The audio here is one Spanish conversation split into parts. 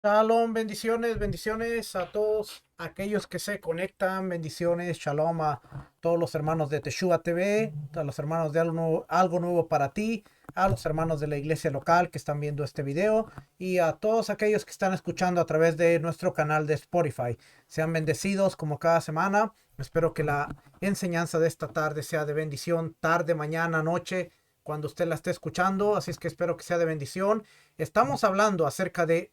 Shalom, bendiciones, bendiciones a todos aquellos que se conectan, bendiciones, shalom a todos los hermanos de Teshua TV, a los hermanos de algo nuevo para ti, a los hermanos de la iglesia local que están viendo este video y a todos aquellos que están escuchando a través de nuestro canal de Spotify. Sean bendecidos como cada semana. Espero que la enseñanza de esta tarde sea de bendición, tarde, mañana, noche, cuando usted la esté escuchando. Así es que espero que sea de bendición. Estamos hablando acerca de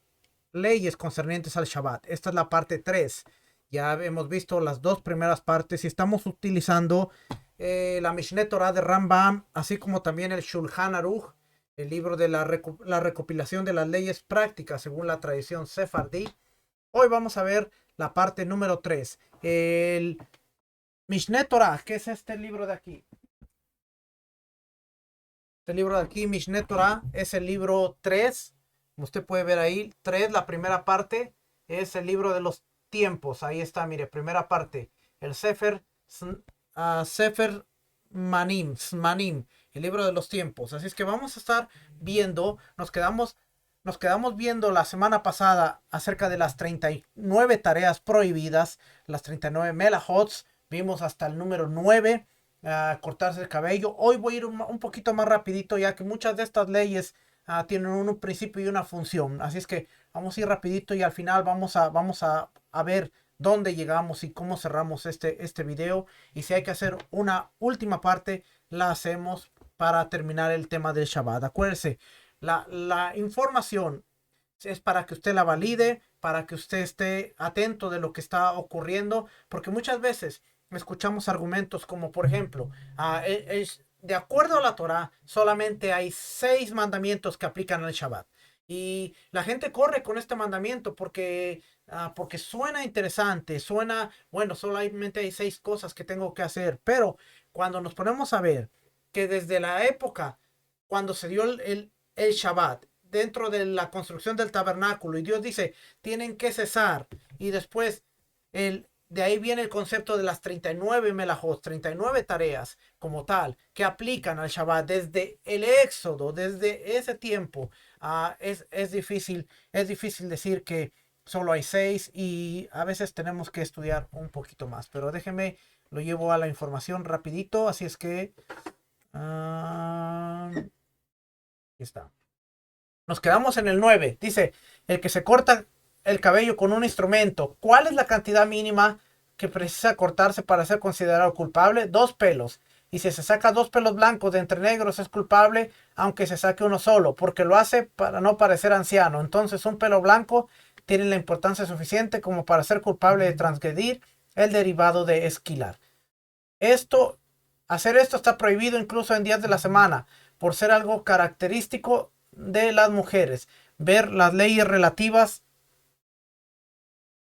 leyes concernientes al Shabbat. Esta es la parte 3. Ya hemos visto las dos primeras partes y estamos utilizando la Mishneh Torah de Rambam, así como también el Shulchan Aruch, el libro de la recopilación de las leyes prácticas según la tradición sefardí. Hoy vamos a ver la parte número 3. El Mishneh Torah, que es este libro de aquí. Este libro de aquí, Mishneh Torah, es el libro 3. Como usted puede ver ahí, 3, la primera parte, es el libro de los tiempos. Ahí está, mire, primera parte. El Sefer Manim, el libro de los tiempos. Así es que vamos a estar viendo, nos quedamos viendo la semana pasada acerca de las 39 tareas prohibidas, las 39 melahots. Vimos hasta el número 9, cortarse el cabello. Hoy voy a ir un poquito más rapidito, ya que muchas de estas leyes tienen un principio y una función. Así es que vamos a ir rapidito y al final vamos a ver dónde llegamos y cómo cerramos este video. Y si hay que hacer una última parte, la hacemos para terminar el tema del Shabbat. Acuérdese, la información es para que usted la valide, para que usted esté atento de lo que está ocurriendo, porque muchas veces escuchamos argumentos como, por ejemplo, de acuerdo a la Torah, solamente hay 6 mandamientos que aplican al Shabbat. Y la gente corre con este mandamiento porque suena interesante, suena, bueno, solamente hay 6 cosas que tengo que hacer. Pero cuando nos ponemos a ver que desde la época cuando se dio el Shabbat, dentro de la construcción del tabernáculo, y Dios dice, tienen que cesar, y después de ahí viene el concepto de las 39 melajot, 39 tareas como tal, que aplican al Shabbat desde el Éxodo, desde ese tiempo. Es difícil decir que solo hay 6 y a veces tenemos que estudiar un poquito más, pero déjeme, lo llevo a la información rapidito, así es que aquí está. Nos quedamos en el 9. Dice, el que se corta el cabello con un instrumento. ¿Cuál es la cantidad mínima que precisa cortarse para ser considerado culpable? 2 pelos. Y si se saca 2 pelos blancos de entre negros es culpable, aunque se saque uno solo, porque lo hace para no parecer anciano. Entonces un pelo blanco tiene la importancia suficiente como para ser culpable de transgredir el derivado de esquilar. Esto, hacer esto está prohibido incluso en días de la semana, por ser algo característico de las mujeres. Ver las leyes relativas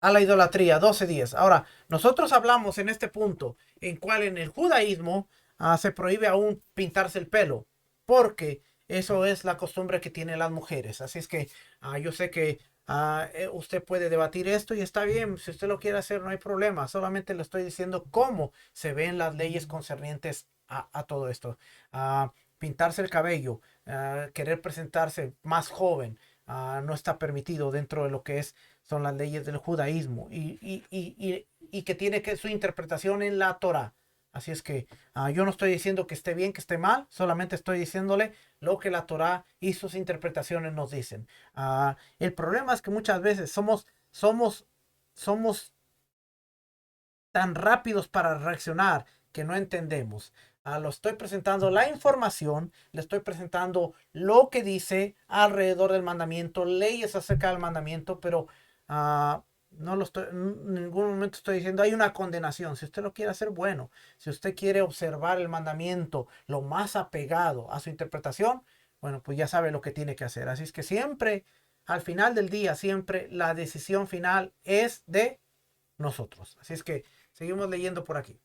a la idolatría, 12 días. Ahora, nosotros hablamos en este punto en cual en el judaísmo se prohíbe aún pintarse el pelo, porque eso es la costumbre que tienen las mujeres. Así es que yo sé que usted puede debatir esto y está bien, si usted lo quiere hacer no hay problema, solamente le estoy diciendo cómo se ven las leyes concernientes a todo esto. Pintarse el cabello, querer presentarse más joven, no está permitido dentro de lo que son las leyes del judaísmo y que tiene que su interpretación en la Torah. Así es que yo no estoy diciendo que esté bien, que esté mal, solamente estoy diciéndole lo que la Torah y sus interpretaciones nos dicen. El problema es que muchas veces somos tan rápidos para reaccionar que no entendemos. Lo estoy presentando la información, le estoy presentando lo que dice alrededor del mandamiento, leyes acerca del mandamiento, pero no lo estoy, en ningún momento estoy diciendo hay una condenación. Si usted lo quiere hacer, bueno, si usted quiere observar el mandamiento lo más apegado a su interpretación, bueno, pues ya sabe lo que tiene que hacer. Así es que siempre, al final del día, siempre la decisión final es de nosotros. Así es que seguimos leyendo por aquí.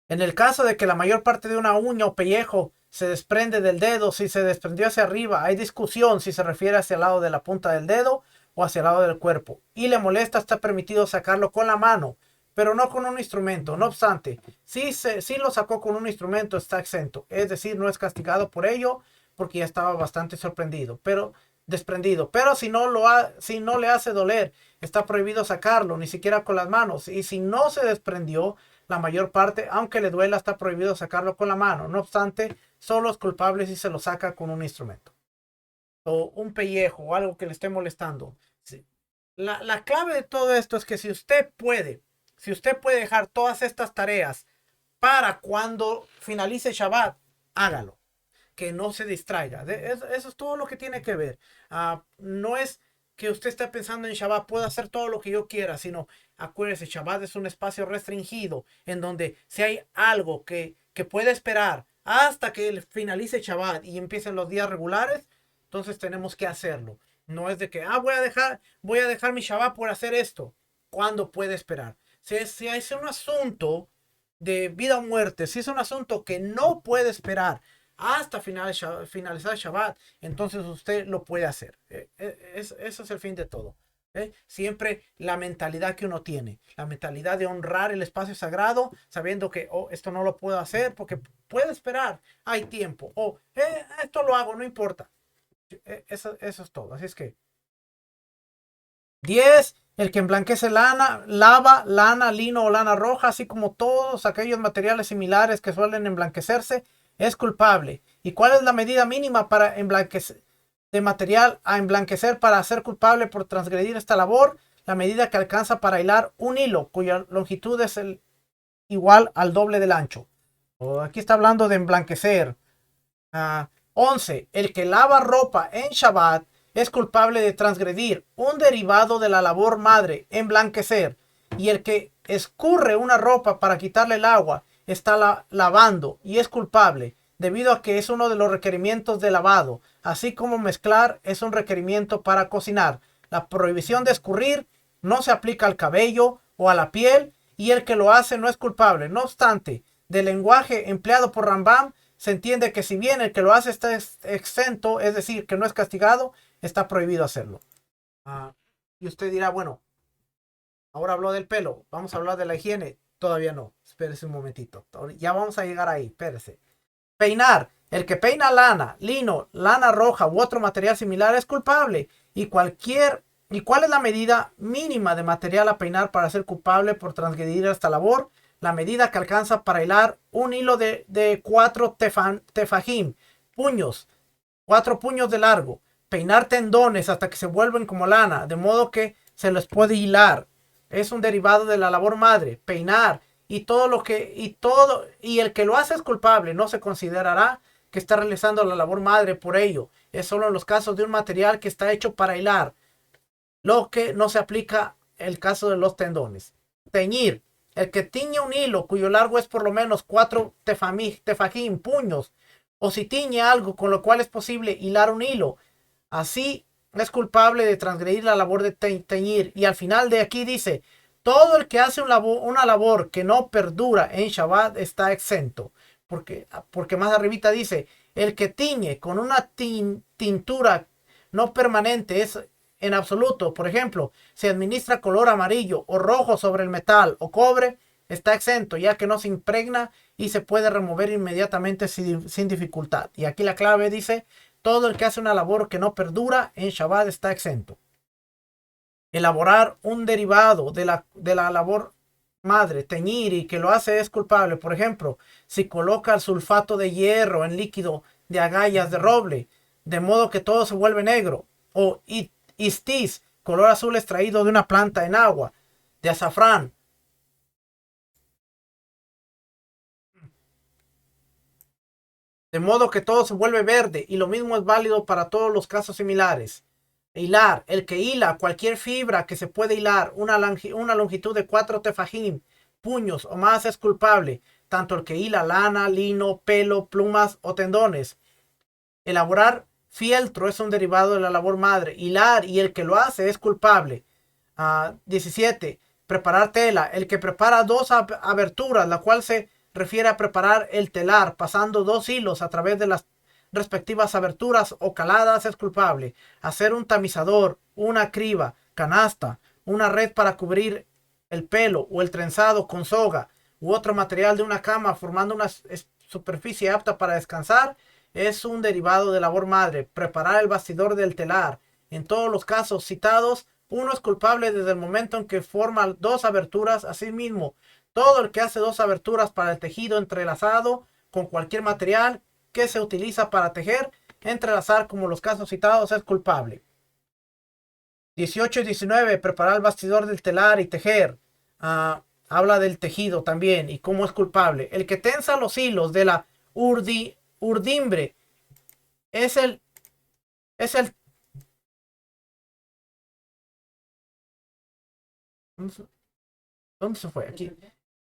En el caso de que la mayor parte de una uña o pellejo se desprende del dedo, si se desprendió hacia arriba, hay discusión si se refiere hacia el lado de la punta del dedo o hacia el lado del cuerpo. Y le molesta, está permitido sacarlo con la mano, pero no con un instrumento. No obstante, si lo sacó con un instrumento, está exento. Es decir, no es castigado por ello porque ya estaba bastante sorprendido. Pero desprendido. Pero si si no le hace doler, está prohibido sacarlo, ni siquiera con las manos. Y si no se desprendió la mayor parte, aunque le duela, está prohibido sacarlo con la mano. No obstante, solo es culpable si se lo saca con un instrumento o un pellejo o algo que le esté molestando. Sí. La clave de todo esto es que si usted puede dejar todas estas tareas para cuando finalice Shabbat, hágalo. Que no se distraiga. Eso es todo lo que tiene que ver. No es que usted esté pensando en Shabbat, puedo hacer todo lo que yo quiera, sino acuérdese, Shabbat es un espacio restringido en donde si hay algo que puede esperar hasta que finalice Shabbat y empiecen los días regulares, entonces tenemos que hacerlo. No es de que, voy a dejar mi Shabbat por hacer esto. ¿Cuándo puede esperar? Si es un asunto de vida o muerte, si es un asunto que no puede esperar hasta finalizar Shabbat, entonces usted lo puede hacer. Eso es el fin de todo. Siempre la mentalidad que uno tiene, la mentalidad de honrar el espacio sagrado, sabiendo que esto no lo puedo hacer porque puede esperar, hay tiempo, esto lo hago, no importa. Eso es todo. Así es que 10. El que emblanquece lana, lava, lana, lino o lana roja, así como todos aquellos materiales similares que suelen emblanquecerse, es culpable. ¿Y cuál es la medida mínima para emblanquecer de material a emblanquecer para ser culpable por transgredir esta labor? La medida que alcanza para hilar un hilo cuya longitud es igual al doble del ancho. Aquí está hablando de emblanquecer. 11. El que lava ropa en Shabbat es culpable de transgredir un derivado de la labor madre, emblanquecer. Y el que escurre una ropa para quitarle el agua está lavando y es culpable, debido a que es uno de los requerimientos de lavado, así como mezclar es un requerimiento para cocinar. La prohibición de escurrir no se aplica al cabello o a la piel, y el que lo hace no es culpable. No obstante, del lenguaje empleado por Rambam se entiende que si bien el que lo hace está exento, es decir, que no es castigado, está prohibido hacerlo. Y usted dirá, bueno, ahora habló del pelo, vamos a hablar de la higiene. Todavía no, espérese un momentito. Ya vamos a llegar ahí, espérese. Peinar. El que peina lana, lino, lana roja u otro material similar es culpable. ¿Y cuál es la medida mínima de material a peinar para ser culpable por transgredir esta labor? La medida que alcanza para hilar un hilo de 4 tefajim, puños, 4 puños de largo. Peinar tendones hasta que se vuelven como lana, de modo que se les puede hilar. Es un derivado de la labor madre. Peinar y el que lo hace es culpable. No se considerará que está realizando la labor madre por ello. Es solo en los casos de un material que está hecho para hilar, lo que no se aplica el caso de los tendones. Teñir. El que tiñe un hilo cuyo largo es por lo menos 4 tefajim, puños, o si tiñe algo con lo cual es posible hilar un hilo, así es culpable de transgredir la labor de teñir. Y al final de aquí dice, todo el que hace una labor que no perdura en Shabbat está exento. Porque más arribita dice, el que tiñe con una tintura no permanente es en absoluto. Por ejemplo, si administra color amarillo o rojo sobre el metal o cobre, está exento, ya que no se impregna y se puede remover inmediatamente sin dificultad. Y aquí la clave dice, todo el que hace una labor que no perdura en Shabbat está exento. Elaborar un derivado de la labor madre, teñir, y que lo hace es culpable. Por ejemplo, si coloca el sulfato de hierro en líquido de agallas de roble, de modo que todo se vuelve negro, o istis, color azul extraído de una planta en agua, de azafrán, de modo que todo se vuelve verde, y lo mismo es válido para todos los casos similares. Hilar. El que hila cualquier fibra que se puede hilar una longitud de 4 tefajim, puños o más, es culpable. Tanto el que hila lana, lino, pelo, plumas o tendones. Elaborar fieltro es un derivado de la labor madre. Hilar y el que lo hace es culpable. 17. Preparar tela. El que prepara 2 aberturas, la cual se refiere a preparar el telar, pasando 2 hilos a través de las respectivas aberturas o caladas, es culpable. Hacer un tamizador, una criba, canasta, una red para cubrir el pelo o el trenzado con soga u otro material de una cama formando una superficie apta para descansar, es un derivado de labor madre. Preparar el bastidor del telar. En todos los casos citados, uno es culpable desde el momento en que forma dos aberturas. Asimismo, todo el que hace dos aberturas para el tejido entrelazado con cualquier material que se utiliza para tejer, entrelazar como los casos citados, es culpable. 18 y 19, preparar el bastidor del telar y tejer. Habla del tejido también y cómo es culpable. El que tensa los hilos de la urdimbre es el ¿dónde se fue? Aquí.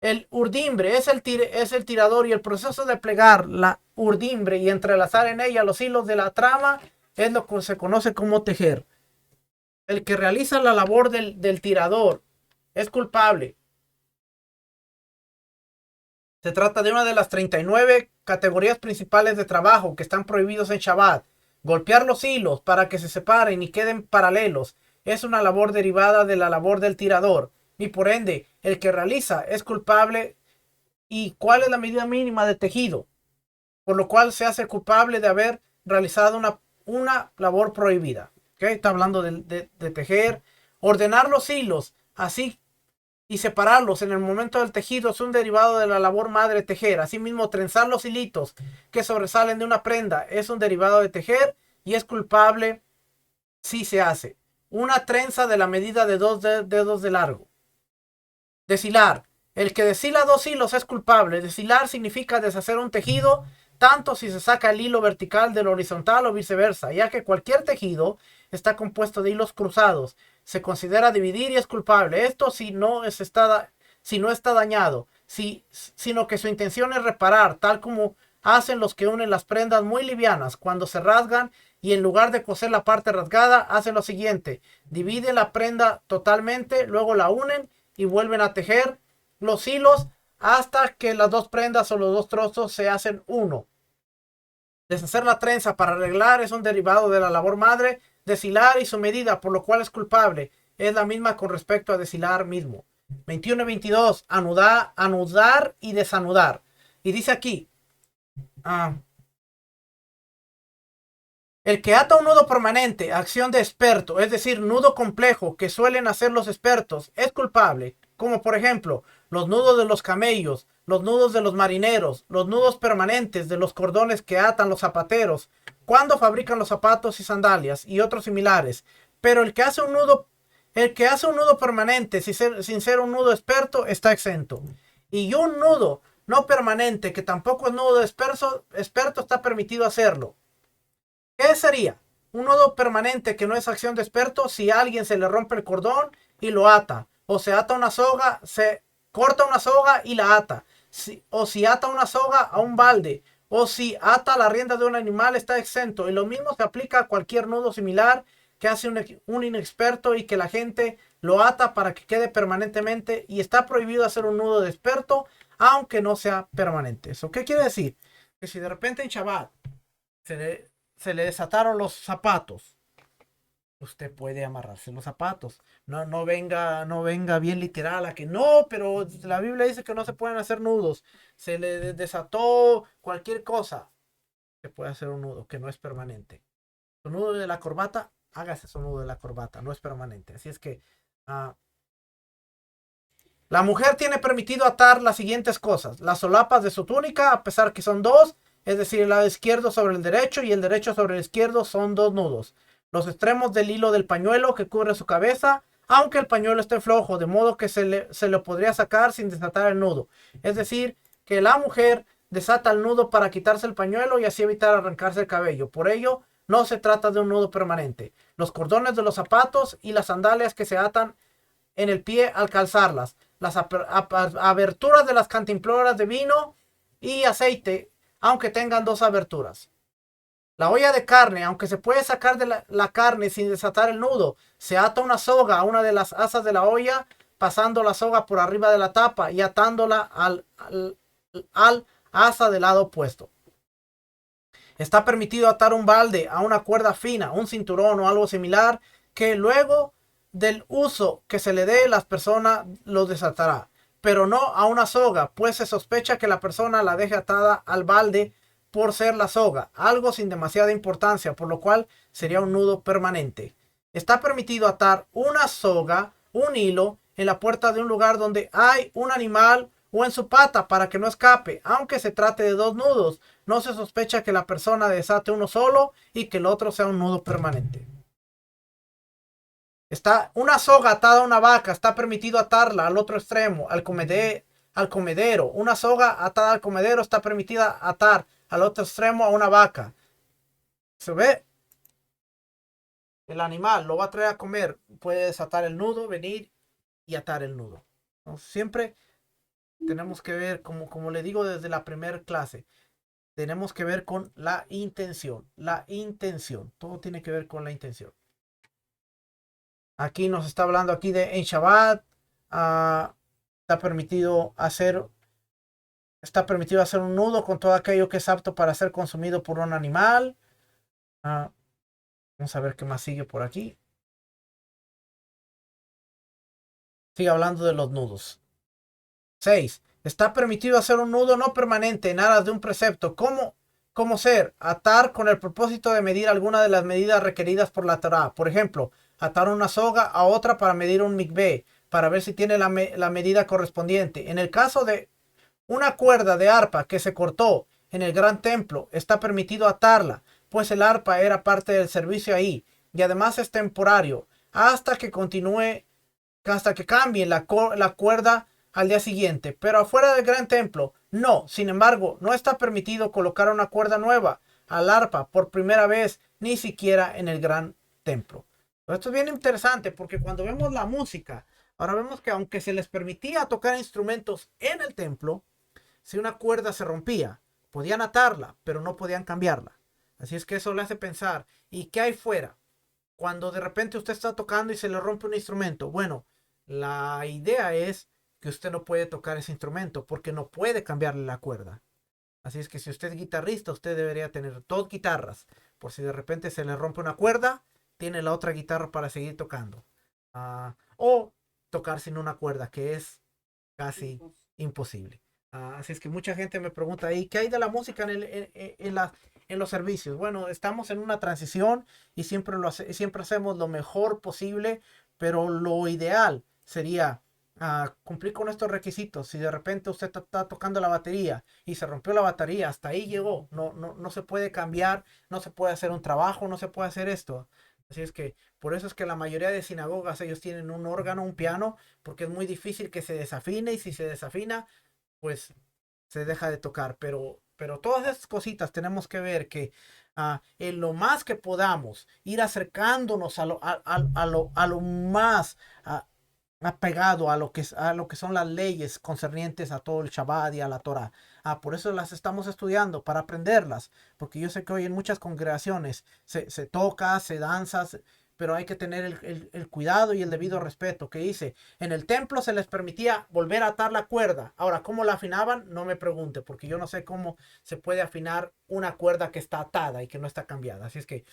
El urdimbre es el tirador, y el proceso de plegar la urdimbre y entrelazar en ella los hilos de la trama es lo que se conoce como tejer. El que realiza la labor del tirador es culpable. Se trata de una de las 39 categorías principales de trabajo que están prohibidos en Shabbat. Golpear los hilos para que se separen y queden paralelos es una labor derivada de la labor del tirador, y por ende el que realiza es culpable. ¿Y cuál es la medida mínima de tejido? Por lo cual se hace culpable de haber realizado una labor prohibida. ¿Okay? Está hablando de tejer. Ordenar los hilos así y separarlos en el momento del tejido es un derivado de la labor madre tejer. Asimismo, trenzar los hilitos que sobresalen de una prenda es un derivado de tejer y es culpable si se hace. Una trenza de la medida de 2 dedos de largo. Deshilar. El que deshila dos hilos es culpable. Deshilar significa deshacer un tejido, tanto si se saca el hilo vertical del horizontal o viceversa, ya que cualquier tejido está compuesto de hilos cruzados. Se considera dividir y es culpable. Esto si no está dañado, sino que su intención es reparar, tal como hacen los que unen las prendas muy livianas cuando se rasgan, y en lugar de coser la parte rasgada hacen lo siguiente: dividen la prenda totalmente, luego la unen y vuelven a tejer los hilos hasta que las dos prendas o los dos trozos se hacen uno. Deshacer la trenza para arreglar es un derivado de la labor madre. Deshilar y su medida, por lo cual es culpable, es la misma con respecto a deshilar mismo. 21 y 22, anudar y desanudar. Y dice aquí, el que ata un nudo permanente, acción de experto, es decir, nudo complejo que suelen hacer los expertos, es culpable, como por ejemplo los nudos de los camellos, los nudos de los marineros, los nudos permanentes de los cordones que atan los zapateros cuando fabrican los zapatos y sandalias y otros similares. Pero el que hace un nudo permanente sin ser un nudo experto está exento. Y un nudo no permanente que tampoco es nudo experto está permitido hacerlo. ¿Qué sería? Un nudo permanente que no es acción de experto si a alguien se le rompe el cordón y lo ata. O se ata una soga, se corta una soga y la ata. O si ata una soga a un balde. O si ata la rienda de un animal, está exento. Y lo mismo se aplica a cualquier nudo similar que hace un inexperto y que la gente lo ata para que quede permanentemente. Y está prohibido hacer un nudo de experto aunque no sea permanente. ¿Eso qué quiere decir? Que si de repente en Shabbat se le desataron los zapatos, usted puede amarrarse los zapatos. No venga bien literal a que no, pero la Biblia dice que no se pueden hacer nudos. Se le desató cualquier cosa, se puede hacer un nudo que no es permanente. Su nudo de la corbata, hágase su nudo de la corbata, no es permanente. Así es que la mujer tiene permitido atar las siguientes cosas: las solapas de su túnica, a pesar que son dos, es decir, el lado izquierdo sobre el derecho y el derecho sobre el izquierdo, son dos nudos. Los extremos del hilo del pañuelo que cubre su cabeza, aunque el pañuelo esté flojo, de modo que se le podría sacar sin desatar el nudo. Es decir, que la mujer desata el nudo para quitarse el pañuelo y así evitar arrancarse el cabello. Por ello, no se trata de un nudo permanente. Los cordones de los zapatos y las sandalias que se atan en el pie al calzarlas, las aberturas de las cantimploras de vino y aceite, aunque tengan dos aberturas. La olla de carne, aunque se puede sacar de la carne sin desatar el nudo, se ata una soga a una de las asas de la olla, pasando la soga por arriba de la tapa y atándola al asa del lado opuesto. Está permitido atar un balde a una cuerda fina, un cinturón o algo similar, que luego del uso que se le dé, las personas lo desatará, pero no a una soga, pues se sospecha que la persona la deje atada al balde por ser la soga, algo sin demasiada importancia, por lo cual sería un nudo permanente. Está permitido atar una soga, un hilo, en la puerta de un lugar donde hay un animal o en su pata para que no escape, aunque se trate de dos nudos. No se sospecha que la persona desate uno solo y que el otro sea un nudo permanente. Está una soga atada a una vaca, está permitido atarla al otro extremo, al comedero. Una soga atada al comedero está permitida atar al otro extremo a una vaca. ¿Se ve? El animal lo va a traer a comer, puede desatar el nudo, venir y atar el nudo. Entonces, siempre tenemos que ver, como le digo desde la primera clase, tenemos que ver con la intención. La intención. Todo tiene que ver con la intención. Aquí nos está hablando aquí de en Shabbat. Está permitido hacer un nudo con todo aquello que es apto para ser consumido por un animal. Vamos a ver qué más sigue por aquí. Sigue hablando de los nudos. 6. Está permitido hacer un nudo no permanente en aras de un precepto. ¿Cómo ser? Atar con el propósito de medir alguna de las medidas requeridas por la Torah. Por ejemplo, atar una soga a otra para medir un mikveh, para ver si tiene la medida correspondiente. En el caso de una cuerda de arpa que se cortó en el gran templo, está permitido atarla, pues el arpa era parte del servicio ahí, y además es temporario, hasta que cambien la cuerda al día siguiente. Pero afuera del gran templo, no. Sin embargo, no está permitido colocar una cuerda nueva al arpa por primera vez, ni siquiera en el gran templo. Esto es bien interesante porque cuando vemos la música, ahora vemos que aunque se les permitía tocar instrumentos en el templo, si una cuerda se rompía, podían atarla, pero no podían cambiarla. Así es que eso le hace pensar, ¿y qué hay fuera? Cuando de repente usted está tocando y se le rompe un instrumento. Bueno, la idea es que usted no puede tocar ese instrumento porque no puede cambiarle la cuerda. Así es que si usted es guitarrista, usted debería tener dos guitarras. Por si de repente se le rompe una cuerda, tiene la otra guitarra para seguir tocando. O tocar sin una cuerda, que es casi imposible. Así es que mucha gente me pregunta, ¿y qué hay de la música en los servicios? Bueno, estamos en una transición y siempre hacemos lo mejor posible, pero lo ideal sería cumplir con estos requisitos. Si de repente usted está tocando la batería y se rompió la batería, hasta ahí llegó. No se puede cambiar, no se puede hacer un trabajo, no se puede hacer esto. Así es que por eso es que la mayoría de sinagogas ellos tienen un órgano, un piano, porque es muy difícil que se desafine y si se desafina, pues se deja de tocar. Pero todas esas cositas tenemos que ver que en lo más que podamos ir acercándonos a lo más apegado a lo que son las leyes concernientes a todo el Shabbat y a la Torah. Por eso las estamos estudiando, para aprenderlas, porque yo sé que hoy en muchas congregaciones se toca, se danza, pero hay que tener el cuidado y el debido respeto. Que dice, en el templo se les permitía volver a atar la cuerda. Ahora, ¿cómo la afinaban? No me pregunte, porque yo no sé cómo se puede afinar una cuerda que está atada y que no está cambiada. Así es que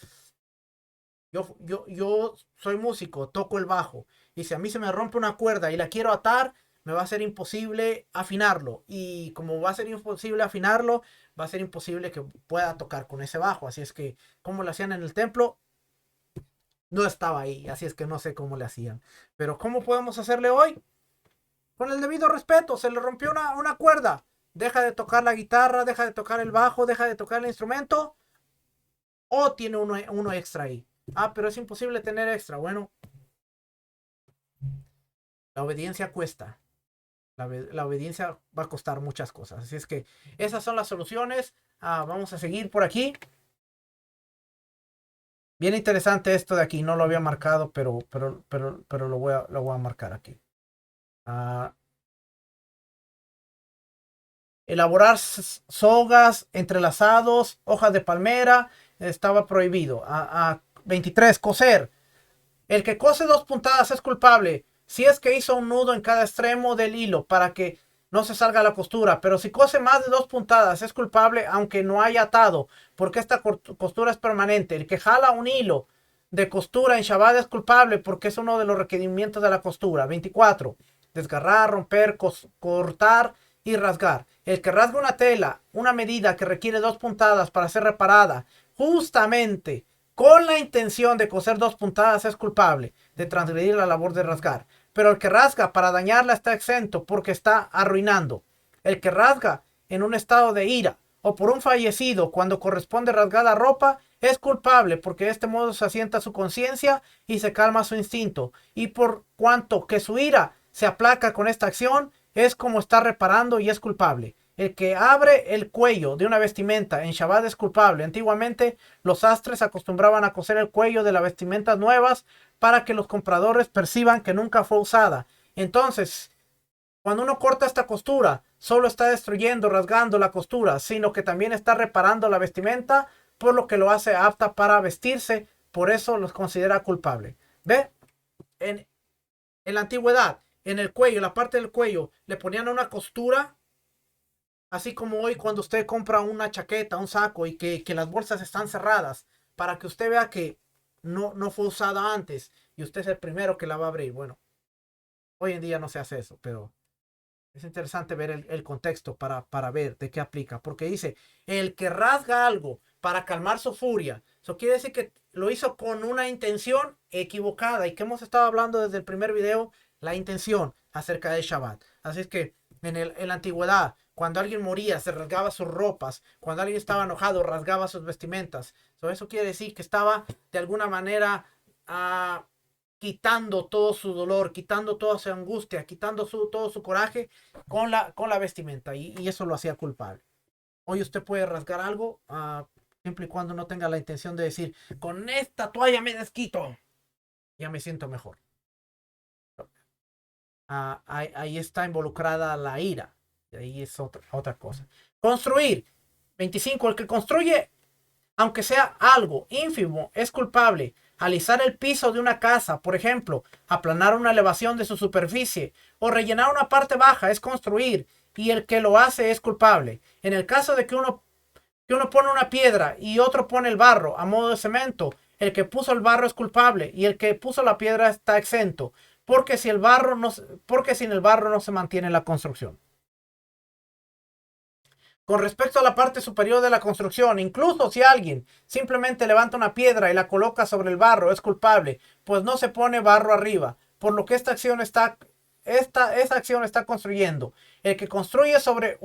yo soy músico, toco el bajo, y si a mí se me rompe una cuerda y la quiero atar, me va a ser imposible afinarlo. Y como va a ser imposible afinarlo, va a ser imposible que pueda tocar con ese bajo. Así es que, ¿cómo lo hacían en el templo? No estaba ahí, así es que no sé cómo le hacían. Pero ¿cómo podemos hacerle hoy? Con el debido respeto, se le rompió una cuerda. Deja de tocar la guitarra, deja de tocar el bajo, deja de tocar el instrumento, o tiene uno extra ahí. Pero es imposible tener extra. Bueno, la obediencia cuesta. La obediencia va a costar muchas cosas. Así es que esas son las soluciones. Vamos a seguir por aquí. Bien interesante esto de aquí. No lo había marcado, pero lo voy a marcar aquí. Elaborar sogas, entrelazados, hojas de palmera, estaba prohibido. 23. Coser. El que cose dos puntadas es culpable si es que hizo un nudo en cada extremo del hilo para que no se salga la costura. Pero si cose más de dos puntadas es culpable aunque no haya atado, porque esta costura es permanente. El que jala un hilo de costura en Shabbat es culpable porque es uno de los requerimientos de la costura. 24. Desgarrar, romper, cortar y rasgar. el que rasga una tela, una medida que requiere 2 puntadas para ser reparada, justamente con la intención de coser 2 puntadas, es culpable de transgredir la labor de rasgar. Pero el que rasga para dañarla está exento porque está arruinando. El que rasga en un estado de ira o por un fallecido cuando corresponde rasgar la ropa es culpable porque de este modo se asienta su conciencia y se calma su instinto. Y por cuanto que su ira se aplaca con esta acción, es como está reparando y es culpable. El que abre el cuello de una vestimenta en Shabbat es culpable. Antiguamente los sastres acostumbraban a coser el cuello de las vestimentas nuevas para que los compradores perciban que nunca fue usada. Entonces, cuando uno corta esta costura, solo está destruyendo, rasgando la costura, sino que también está reparando la vestimenta, por lo que lo hace apta para vestirse. Por eso los considera culpable. ¿Ve? En la antigüedad, en el cuello, la parte del cuello, le ponían una costura, así como hoy cuando usted compra una chaqueta, un saco y que las bolsas están cerradas, para que usted vea que no fue usada antes y usted es el primero que la va a abrir. Bueno, hoy en día no se hace eso, pero es interesante ver el contexto para ver de qué aplica. Porque dice, el que rasga algo para calmar su furia. Eso quiere decir que lo hizo con una intención equivocada. Y que hemos estado hablando desde el primer video, la intención acerca de Shabbat. Así es que en la antigüedad, cuando alguien moría, se rasgaba sus ropas. Cuando alguien estaba enojado, rasgaba sus vestimentas. Eso quiere decir que estaba de alguna manera quitando todo su dolor, quitando toda su angustia, quitando todo su coraje con la vestimenta. Y eso lo hacía culpable. Hoy usted puede rasgar algo siempre y cuando no tenga la intención de decir, con esta toalla me desquito, ya me siento mejor. Ahí está involucrada la ira. Y ahí es otra cosa. Construir. 25. El que construye, aunque sea algo ínfimo, es culpable. Alisar el piso de una casa, por ejemplo, aplanar una elevación de su superficie o rellenar una parte baja es construir, y el que lo hace es culpable. En el caso de que uno pone una piedra y otro pone el barro a modo de cemento, el que puso el barro es culpable y el que puso la piedra está exento, porque sin el barro no se mantiene la construcción. Con respecto a la parte superior de la construcción, incluso si alguien simplemente levanta una piedra y la coloca sobre el barro, es culpable, pues no se pone barro arriba, por lo que esta acción está construyendo. El que construye sobre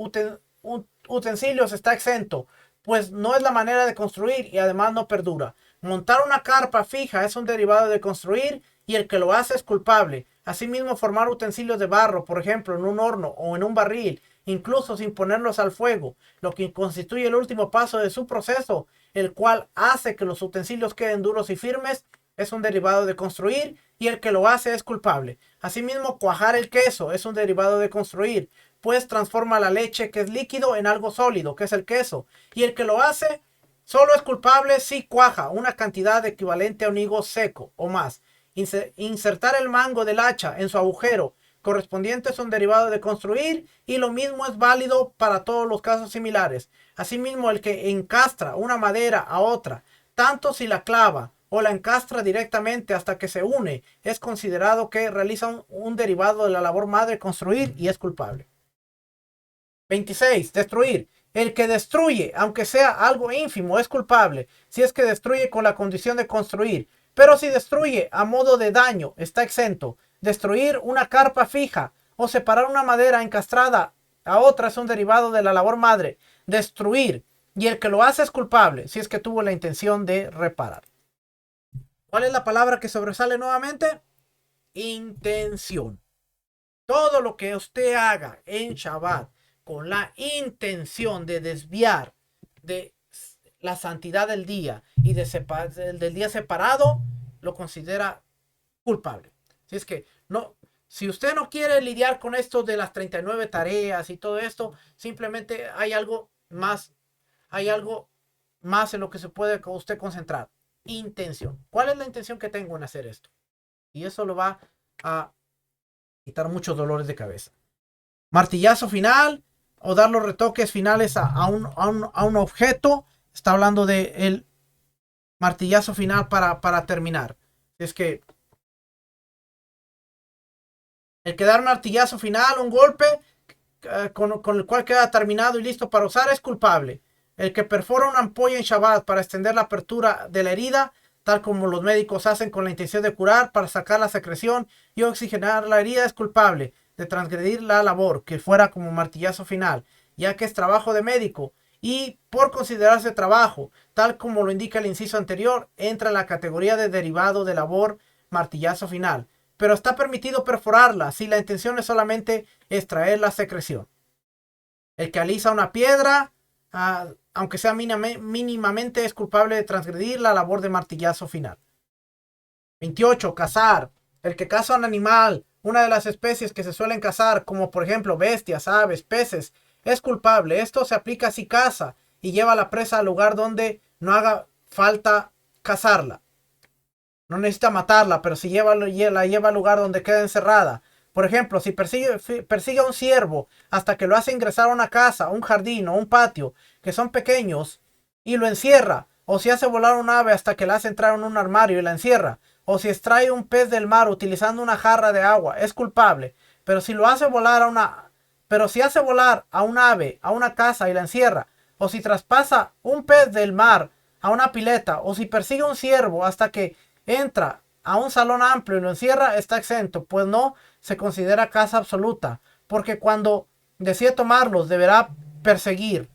utensilios está exento, pues no es la manera de construir y además no perdura. Montar una carpa fija es un derivado de construir y el que lo hace es culpable. Asimismo, formar utensilios de barro, por ejemplo, en un horno o en un barril, incluso sin ponerlos al fuego, lo que constituye el último paso de su proceso, el cual hace que los utensilios queden duros y firmes, es un derivado de construir y el que lo hace es culpable. Asimismo, cuajar el queso es un derivado de construir, pues transforma la leche que es líquido en algo sólido, que es el queso, y el que lo hace solo es culpable si cuaja una cantidad equivalente a un higo seco o más. Insertar el mango del hacha en su agujero correspondiente es un derivado de construir y lo mismo es válido para todos los casos similares. Asimismo, el que encastra una madera a otra, tanto si la clava o la encastra directamente hasta que se une, es considerado que realiza un derivado de la labor madre construir y es culpable. 26. Destruir. El que destruye, aunque sea algo ínfimo, es culpable si es que destruye con la condición de construir. Pero si destruye a modo de daño, está exento. Destruir una carpa fija o separar una madera encastrada a otra es un derivado de la labor madre. Destruir. Y el que lo hace es culpable si es que tuvo la intención de reparar. ¿Cuál es la palabra que sobresale nuevamente? Intención. Todo lo que usted haga en Shabbat con la intención de desviar de la santidad del día y del día separado, lo considera culpable. Si es que no, si usted no quiere lidiar con esto de las 39 tareas y todo esto, simplemente hay algo más en lo que se puede usted concentrar. Intención. ¿Cuál es la intención que tengo en hacer esto? Y eso lo va a quitar muchos dolores de cabeza. Martillazo final o dar los retoques finales a un objeto. Está hablando de el martillazo final para terminar. Es que el que dar martillazo final, un golpe, con el cual queda terminado y listo para usar es culpable. El que perfora una ampolla en Shabbat para extender la apertura de la herida, tal como los médicos hacen con la intención de curar, para sacar la secreción y oxigenar la herida, es culpable de transgredir la labor, que fuera como martillazo final, ya que es trabajo de médico, y por considerarse trabajo, tal como lo indica el inciso anterior, entra en la categoría de derivado de labor, martillazo final. Pero está permitido perforarla si la intención es solamente extraer la secreción. El que alisa una piedra, aunque sea mínimamente, es culpable de transgredir la labor de martillazo final. 28. Cazar. El que caza un animal, una de las especies que se suelen cazar, como por ejemplo bestias, aves, peces, es culpable. Esto se aplica si caza y lleva la presa al lugar donde no haga falta cazarla. No necesita matarla, pero si la lleva al lugar donde queda encerrada. Por ejemplo, si persigue a un ciervo hasta que lo hace ingresar a una casa, un jardín o un patio, que son pequeños, y lo encierra, o si hace volar un ave hasta que la hace entrar en un armario y la encierra, o si extrae un pez del mar utilizando una jarra de agua, es culpable. Pero si hace volar a un ave a una casa y la encierra, o si traspasa un pez del mar a una pileta, o si persigue a un ciervo hasta que entra a un salón amplio y lo encierra, está exento, pues no se considera caza absoluta, porque cuando decide tomarlos deberá perseguir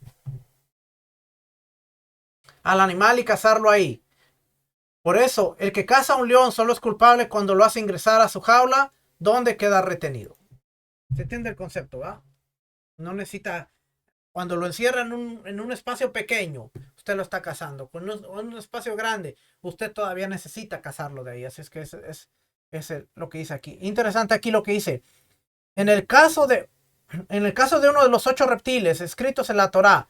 al animal y cazarlo ahí. Por eso, el que caza a un león solo es culpable cuando lo hace ingresar a su jaula, donde queda retenido. ¿Se entiende el concepto, va? No necesita, cuando lo encierra en un espacio pequeño, usted lo está cazando. Con un espacio grande, usted todavía necesita cazarlo de ahí. Así es que es lo que dice aquí. Interesante aquí lo que dice. En el caso de uno de los 8 reptiles escritos en la Torá,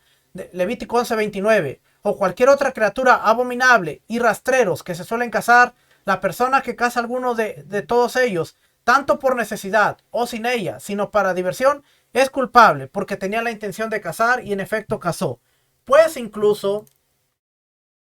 Levítico 11:29, o cualquier otra criatura abominable y rastreros que se suelen cazar, la persona que caza alguno de todos ellos, tanto por necesidad o sin ella, sino para diversión, es culpable porque tenía la intención de cazar y en efecto cazó. Pues incluso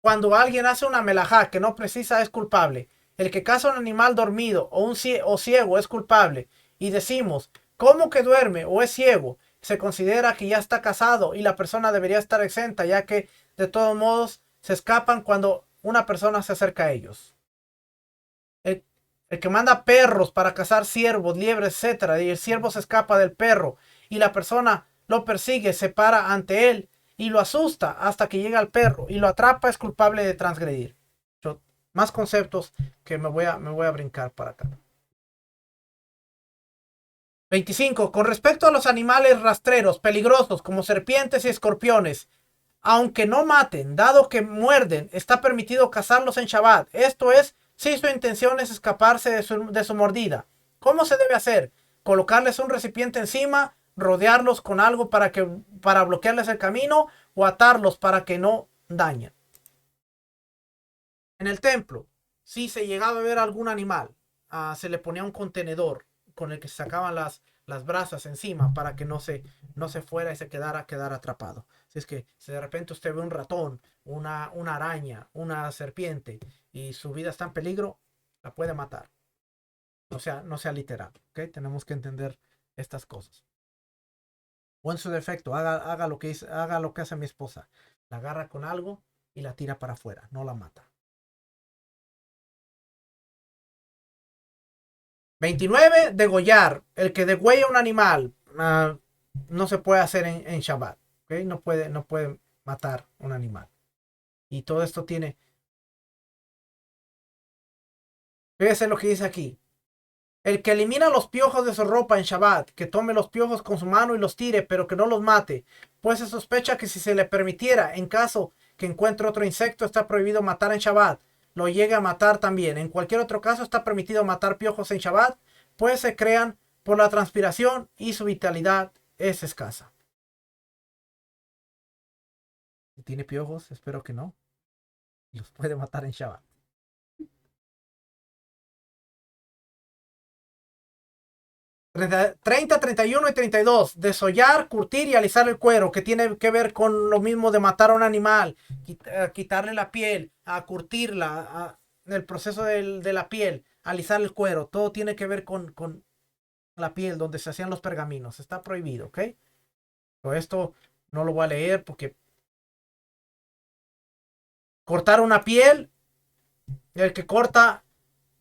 cuando alguien hace una melajá que no precisa es culpable. El que caza un animal dormido o ciego es culpable. Y decimos, ¿cómo que duerme o es ciego? Se considera que ya está casado y la persona debería estar exenta, ya que de todos modos se escapan cuando una persona se acerca a ellos. El que manda perros para cazar ciervos, liebres, etc. Y el ciervo se escapa del perro y la persona lo persigue, se para ante él y lo asusta hasta que llega al perro y lo atrapa, es culpable de transgredir. Más conceptos que me voy a brincar para acá. 25. Con respecto a los animales rastreros peligrosos como serpientes y escorpiones, aunque no maten, dado que muerden, está permitido cazarlos en Shabbat. Esto es, si su intención es escaparse de su mordida. ¿Cómo se debe hacer? Colocarles un recipiente encima, rodearlos con algo para bloquearles el camino o atarlos para que no dañen. En el templo, si se llegaba a ver algún animal, se le ponía un contenedor con el que se sacaban las brasas encima para que no se fuera y se quedara atrapado. Si es que si de repente usted ve un ratón, una araña, una serpiente y su vida está en peligro, la puede matar. No sea literal, ¿ok? Tenemos que entender estas cosas. O en su defecto, haga lo que hace mi esposa. La agarra con algo y la tira para afuera, no la mata. 29. Degollar. El que degüella un animal no se puede hacer en Shabbat. ¿Okay? No puede matar un animal. Y todo esto tiene. Fíjese lo que dice aquí. El que elimina los piojos de su ropa en Shabbat, que tome los piojos con su mano y los tire, pero que no los mate, pues se sospecha que si se le permitiera, en caso que encuentre otro insecto, está prohibido matar en Shabbat. Lo llegue a matar también. En cualquier otro caso, está permitido matar piojos en Shabbat, pues se crean por la transpiración y su vitalidad es escasa. Si tiene piojos, espero que no. Los puede matar en Shabbat. 30, 31 y 32. Desollar, curtir y alisar el cuero, que tiene que ver con lo mismo de matar a un animal, quitarle la piel, a curtirla, el proceso de la piel, alisar el cuero. Todo tiene que ver con la piel donde se hacían los pergaminos. Está prohibido, ¿ok? Pero esto no lo voy a leer porque cortar una piel, el que corta,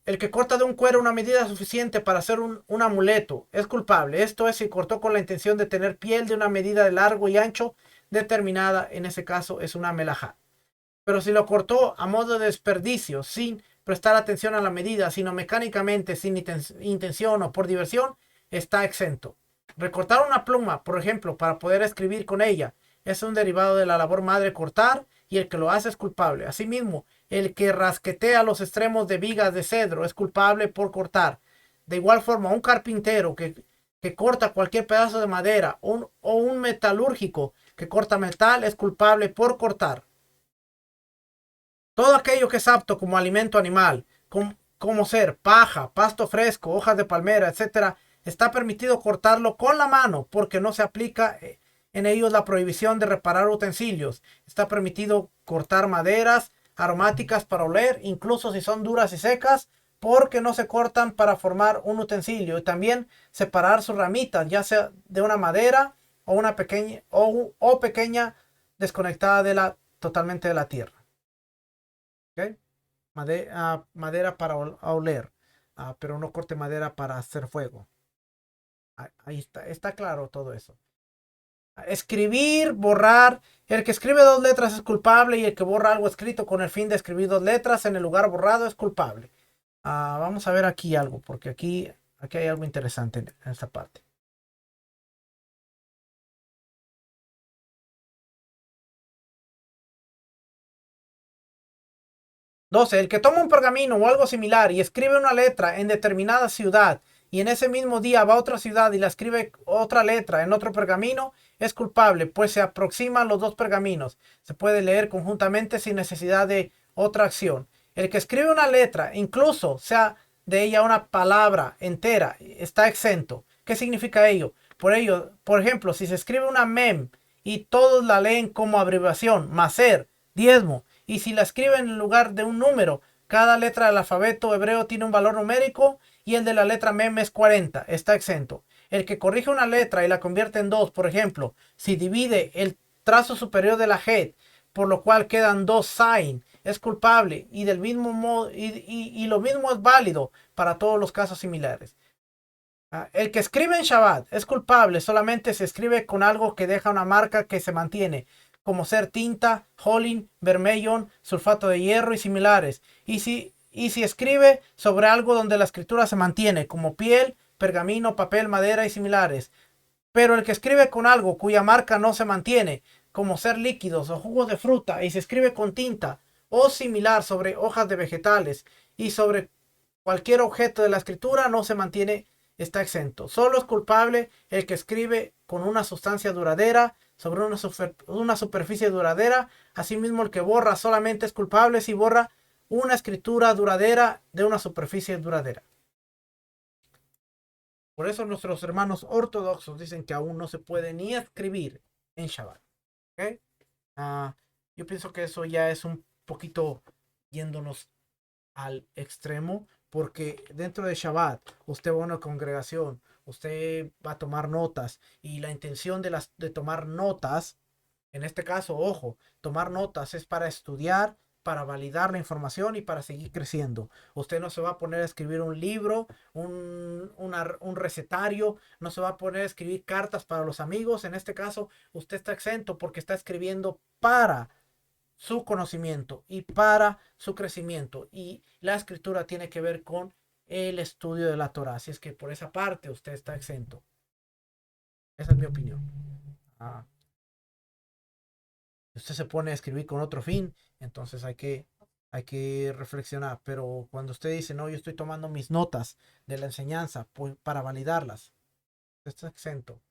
el que corta de un cuero una medida suficiente para hacer un amuleto es culpable. Esto es si cortó con la intención de tener piel de una medida de largo y ancho determinada. En ese caso es una melajá. Pero si lo cortó a modo de desperdicio, sin prestar atención a la medida, sino mecánicamente, sin intención o por diversión, está exento. Recortar una pluma, por ejemplo, para poder escribir con ella, es un derivado de la labor madre cortar y el que lo hace es culpable. Asimismo, el que rasquetea los extremos de vigas de cedro es culpable por cortar. De igual forma, un carpintero que corta cualquier pedazo de madera o un metalúrgico que corta metal es culpable por cortar. Todo aquello que es apto como alimento animal, como ser paja, pasto fresco, hojas de palmera, etcétera, está permitido cortarlo con la mano porque no se aplica en ellos la prohibición de reparar utensilios. Está permitido cortar maderas aromáticas para oler, incluso si son duras y secas, porque no se cortan para formar un utensilio. Y también separar sus ramitas, ya sea de una madera o una pequeña o pequeña desconectada totalmente de la tierra. ¿Ok? Madera para oler, pero no corte madera para hacer fuego. Ahí está claro todo eso. Escribir, borrar. El que escribe dos letras es culpable y el que borra algo escrito con el fin de escribir dos letras en el lugar borrado es culpable. Vamos a ver aquí algo, porque aquí hay algo interesante en esta parte. 12. El que toma un pergamino o algo similar y escribe una letra en determinada ciudad y en ese mismo día va a otra ciudad y la escribe otra letra en otro pergamino, es culpable, pues se aproximan los dos pergaminos. Se puede leer conjuntamente sin necesidad de otra acción. El que escribe una letra, incluso sea de ella una palabra entera, está exento. ¿Qué significa ello? Por ejemplo, si se escribe una mem y todos la leen como abreviación, maser, diezmo, y si la escriben en lugar de un número, cada letra del alfabeto hebreo tiene un valor numérico y el de la letra mem es 40, está exento. El que corrige una letra y la convierte en dos, por ejemplo, si divide el trazo superior de la het, por lo cual quedan dos sign, es culpable y del mismo modo y lo mismo es válido para todos los casos similares. El que escribe en Shabbat es culpable solamente si escribe con algo que deja una marca que se mantiene, como ser tinta, holín, vermellón, sulfato de hierro y similares. Y si escribe sobre algo donde la escritura se mantiene, como piel, pergamino, papel, madera y similares. Pero el que escribe con algo cuya marca no se mantiene, como ser líquidos o jugos de fruta, y se escribe con tinta o similar sobre hojas de vegetales y sobre cualquier objeto de la escritura, no se mantiene, está exento. Solo es culpable el que escribe con una sustancia duradera sobre una superficie duradera. Asimismo, el que borra solamente es culpable si borra una escritura duradera de una superficie duradera. Por eso nuestros hermanos ortodoxos dicen que aún no se puede ni escribir en Shabbat. ¿Okay? Yo pienso que eso ya es un poquito yéndonos al extremo, porque dentro de Shabbat usted va a una congregación, usted va a tomar notas y la intención de tomar notas, en este caso, ojo, tomar notas es para estudiar, para validar la información y para seguir creciendo. Usted no se va a poner a escribir un libro, un recetario, no se va a poner a escribir cartas para los amigos. En este caso, usted está exento porque está escribiendo para su conocimiento y para su crecimiento. Y la escritura tiene que ver con el estudio de la Torah. Así es que por esa parte usted está exento. Esa es mi opinión. Usted se pone a escribir con otro fin, entonces hay que reflexionar. Pero cuando usted dice, no, yo estoy tomando mis notas de la enseñanza pues, para validarlas, usted está exento.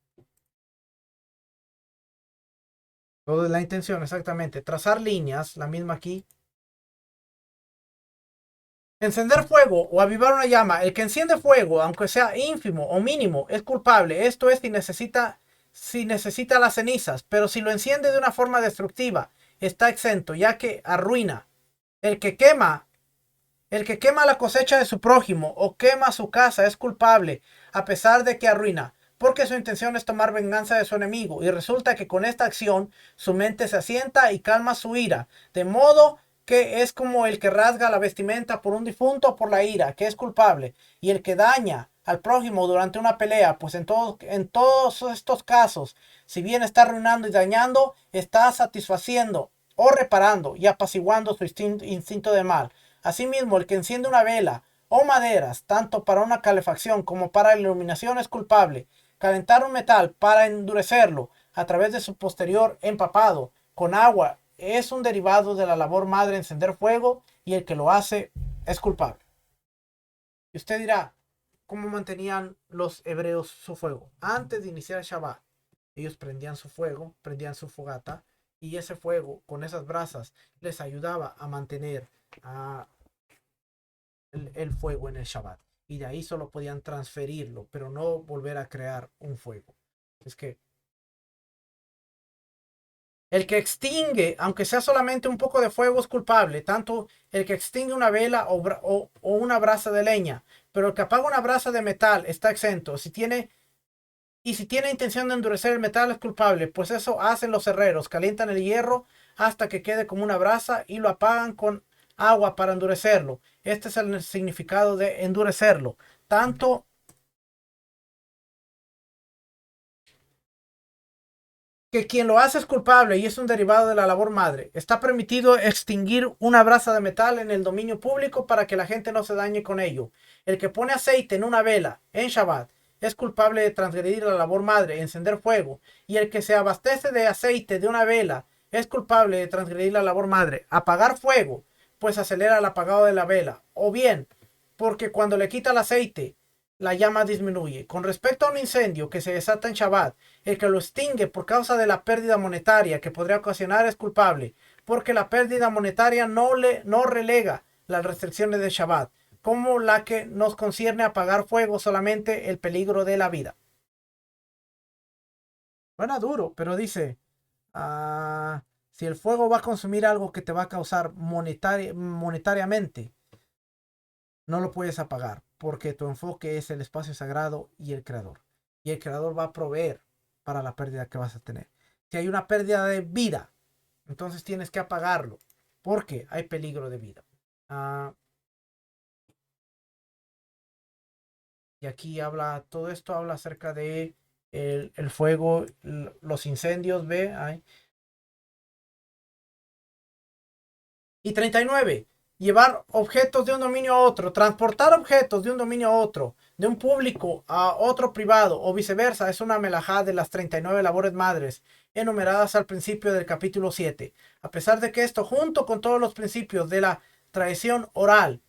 Todo es la intención, exactamente. Trazar líneas, la misma aquí. Encender fuego o avivar una llama. El que enciende fuego, aunque sea ínfimo o mínimo, es culpable. Esto es si necesita las cenizas, pero si lo enciende de una forma destructiva, está exento, ya que arruina. El que quema El que quema la cosecha de su prójimo o quema su casa es culpable, a pesar de que arruina, porque su intención es tomar venganza de su enemigo, y resulta que con esta acción su mente se asienta y calma su ira, de modo que es como el que rasga la vestimenta por un difunto por la ira, que es culpable, y el que daña al prójimo durante una pelea, pues en todos estos casos, si bien está arruinando y dañando, está satisfaciendo o reparando y apaciguando su instinto de mal. Asimismo, el que enciende una vela o maderas, tanto para una calefacción como para la iluminación, es culpable. Calentar un metal para endurecerlo a través de su posterior empapado con agua es un derivado de la labor madre encender fuego, y el que lo hace es culpable. Y usted dirá, ¿cómo mantenían los hebreos su fuego? Antes de iniciar el Shabbat, ellos prendían su fuego, prendían su fogata, y ese fuego con esas brasas les ayudaba a mantener el fuego en el Shabbat. Y de ahí solo podían transferirlo, pero no volver a crear un fuego. Es que el que extingue, aunque sea solamente un poco de fuego, es culpable. Tanto el que extingue una vela o una brasa de leña. Pero el que apaga una brasa de metal está exento. Si tiene intención de endurecer el metal, es culpable. Pues eso hacen los herreros. Calientan el hierro hasta que quede como una brasa y lo apagan con agua para endurecerlo. Este es el significado de endurecerlo. Tanto que quien lo hace es culpable y es un derivado de la labor madre. Está permitido extinguir una brasa de metal en el dominio público para que la gente no se dañe con ello. El que pone aceite en una vela en Shabbat es culpable de transgredir la labor madre, encender fuego. Y el que se abastece de aceite de una vela es culpable de transgredir la labor madre, apagar fuego, pues acelera el apagado de la vela. O bien, porque cuando le quita el aceite, la llama disminuye. Con respecto a un incendio que se desata en Shabbat, el que lo extingue por causa de la pérdida monetaria que podría ocasionar es culpable, porque la pérdida monetaria no relega las restricciones de Shabbat, como la que nos concierne a apagar fuego, solamente el peligro de la vida. Suena duro, pero dice, si el fuego va a consumir algo que te va a causar monetariamente, no lo puedes apagar, porque tu enfoque es el espacio sagrado y el creador. Y el creador va a proveer para la pérdida que vas a tener. Si hay una pérdida de vida, entonces tienes que apagarlo, porque hay peligro de vida. Y aquí habla, todo esto habla acerca de el fuego, los incendios, ve. Y 39. Llevar objetos de un dominio a otro. Transportar objetos de un dominio a otro, de un público a otro privado o viceversa, es una melajá de las 39 labores madres enumeradas al principio del capítulo 7. A pesar de que esto, junto con todos los principios de la tradición oral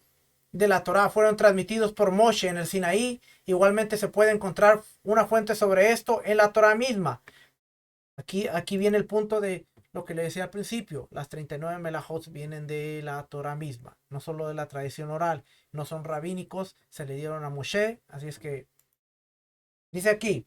de la Torá, fueron transmitidos por Moshe en el Sinaí, igualmente se puede encontrar una fuente sobre esto en la Torá misma. Aquí viene el punto de lo que le decía al principio. Las 39 melajot vienen de la Torah misma, no solo de la tradición oral. No son rabínicos, se le dieron a Moshe. Así es que dice aquí.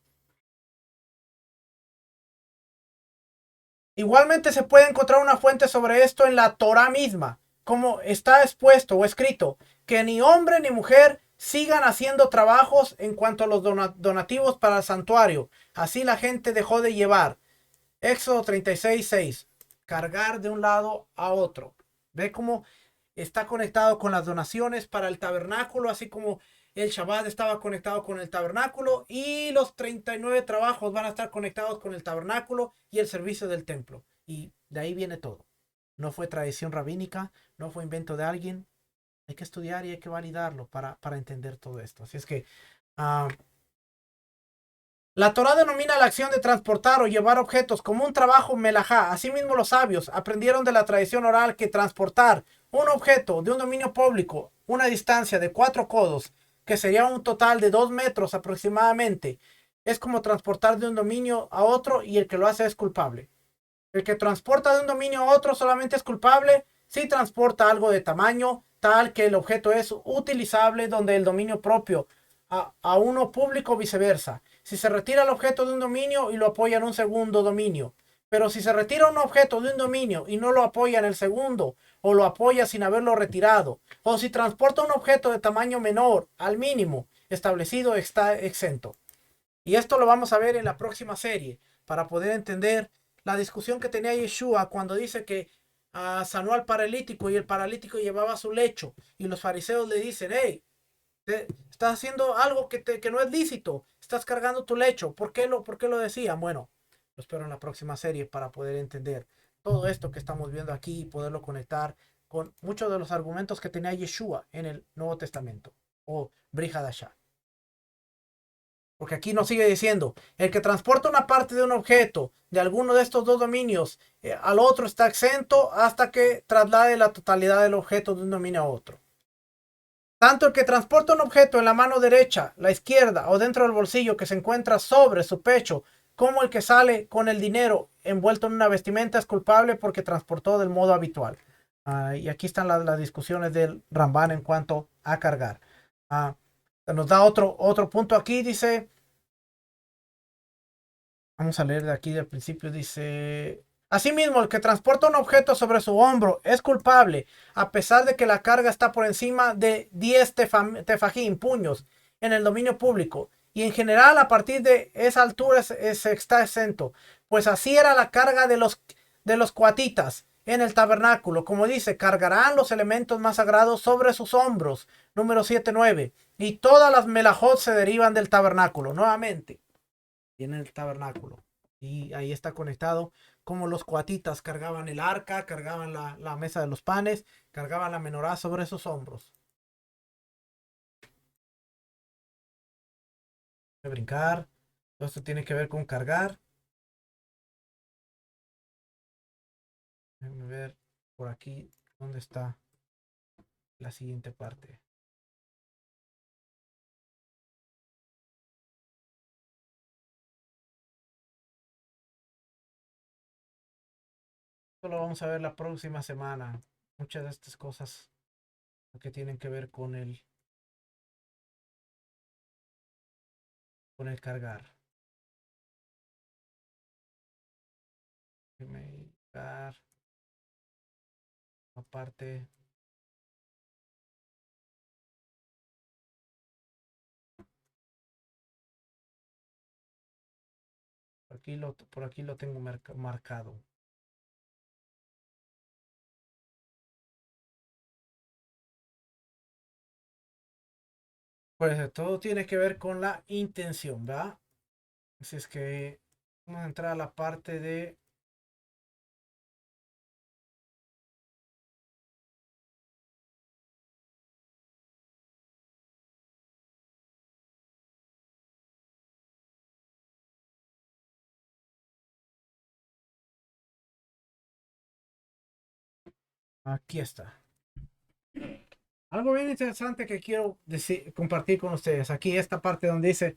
Igualmente se puede encontrar una fuente sobre esto en la Torah misma, como está expuesto o escrito, que ni hombre ni mujer sigan haciendo trabajos en cuanto a los donativos para el santuario. Así la gente dejó de llevar. Éxodo 36:6. Cargar de un lado a otro. Ve cómo está conectado con las donaciones para el tabernáculo, así como el Shabbat estaba conectado con el tabernáculo, y los 39 trabajos van a estar conectados con el tabernáculo y el servicio del templo. Y de ahí viene todo. No fue tradición rabínica, no fue invento de alguien. Hay que estudiar y hay que validarlo para entender todo esto. Así es que la Torá denomina la acción de transportar o llevar objetos como un trabajo melajá. Asimismo, los sabios aprendieron de la tradición oral que transportar un objeto de un dominio público una distancia de 4 codos, que sería un total de 2 metros aproximadamente, es como transportar de un dominio a otro, y el que lo hace es culpable. El que transporta de un dominio a otro solamente es culpable si transporta algo de tamaño tal que el objeto es utilizable donde el dominio propio a uno público o viceversa. Si se retira el objeto de un dominio y lo apoya en un segundo dominio, Pero si se retira un objeto de un dominio y no lo apoya en el segundo, o lo apoya sin haberlo retirado, o si transporta un objeto de tamaño menor al mínimo establecido, está exento. Y esto lo vamos a ver en la próxima serie para poder entender la discusión que tenía Yeshua cuando dice que sanó al paralítico y el paralítico llevaba su lecho y los fariseos le dicen, hey, estás haciendo algo que no es lícito, estás cargando tu lecho, por qué lo decían? Bueno, lo espero en la próxima serie para poder entender todo esto que estamos viendo aquí y poderlo conectar con muchos de los argumentos que tenía Yeshua en el Nuevo Testamento o Brit Hadashah. Porque aquí nos sigue diciendo, el que transporta una parte de un objeto de alguno de estos dos dominios al otro está exento hasta que traslade la totalidad del objeto de un dominio a otro. Tanto el que transporta un objeto en la mano derecha, la izquierda o dentro del bolsillo que se encuentra sobre su pecho, como el que sale con el dinero envuelto en una vestimenta es culpable porque transportó del modo habitual. Y aquí están las discusiones del Ramban en cuanto a cargar. Nos da otro punto aquí, dice, vamos a leer de aquí del principio, dice, asimismo, el que transporta un objeto sobre su hombro es culpable, a pesar de que la carga está por encima de 10 tefajim, puños, en el dominio público. Y en general, a partir de esa altura está exento. Pues así era la carga de los coatitas en el tabernáculo. Como dice, cargarán los elementos más sagrados sobre sus hombros. Número 7-9. Y todas las melajot se derivan del tabernáculo. Nuevamente, en el tabernáculo. Y ahí está conectado como los coatitas cargaban el arca, cargaban la mesa de los panes, cargaban la menorá sobre sus hombros. Voy a brincar. Todo esto tiene que ver con cargar. Déjenme ver por aquí dónde está la siguiente parte. Esto lo vamos a ver la próxima semana. Muchas de estas cosas que tienen que ver con el cargar. Cargar aparte. Por aquí lo tengo marcado. Pues todo tiene que ver con la intención, ¿verdad? Así es que vamos a entrar a la parte de... Aquí está. Algo bien interesante que quiero compartir con ustedes. Aquí esta parte donde dice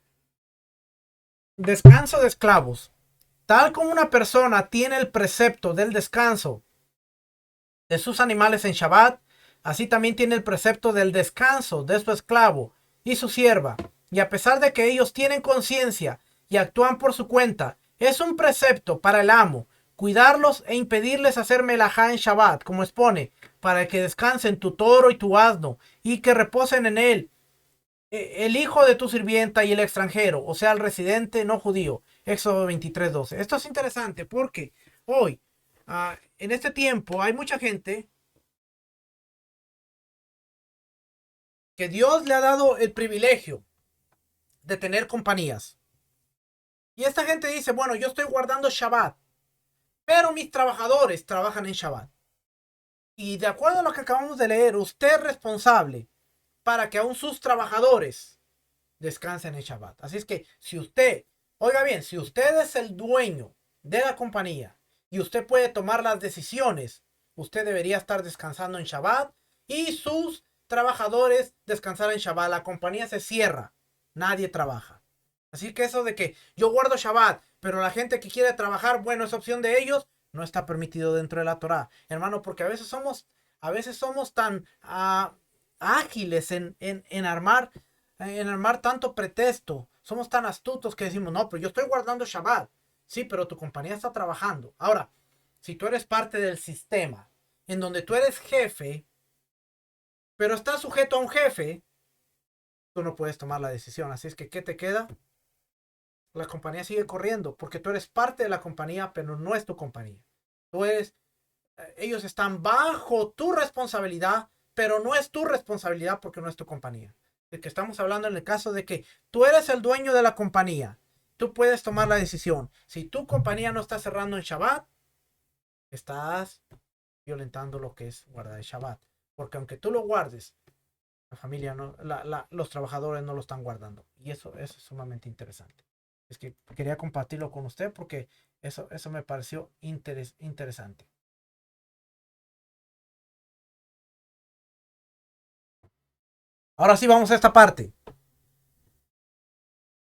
descanso de esclavos. Tal como una persona tiene el precepto del descanso de sus animales en Shabbat, así también tiene el precepto del descanso de su esclavo y su sierva. Y a pesar de que ellos tienen conciencia y actúan por su cuenta, es un precepto para el amo cuidarlos e impedirles hacer melajá en Shabbat, como expone, para que descansen tu toro y tu asno y que reposen en él el hijo de tu sirvienta y el extranjero, o sea, el residente no judío. Éxodo 23:12. Esto es interesante porque hoy, en este tiempo, hay mucha gente que Dios le ha dado el privilegio de tener compañías. Y esta gente dice, bueno, yo estoy guardando Shabbat, pero mis trabajadores trabajan en Shabbat. Y de acuerdo a lo que acabamos de leer, usted es responsable para que aún sus trabajadores descansen en Shabbat. Así es que si usted, oiga bien, si usted es el dueño de la compañía y usted puede tomar las decisiones, usted debería estar descansando en Shabbat y sus trabajadores descansar en Shabbat. La compañía se cierra, nadie trabaja. Así que eso de que yo guardo Shabbat, pero la gente que quiere trabajar, bueno, es opción de ellos, no está permitido dentro de la Torah, hermano, porque a veces somos tan ágiles en armar tanto pretexto. Somos tan astutos que decimos, no, pero yo estoy guardando Shabbat. Sí, pero tu compañía está trabajando. Ahora, si tú eres parte del sistema en donde tú eres jefe, pero estás sujeto a un jefe, tú no puedes tomar la decisión. Así es que, ¿qué te queda? La compañía sigue corriendo porque tú eres parte de la compañía, pero no es tu compañía. Tú eres, ellos están bajo tu responsabilidad, pero no es tu responsabilidad porque no es tu compañía. De que estamos hablando en el caso de que tú eres el dueño de la compañía. Tú puedes tomar la decisión. Si tu compañía no está cerrando en Shabbat, estás violentando lo que es guardar el Shabbat. Porque aunque tú lo guardes, la familia no, los trabajadores no lo están guardando. Y eso es sumamente interesante. Es que quería compartirlo con usted porque eso me pareció interesante. Ahora sí vamos a esta parte.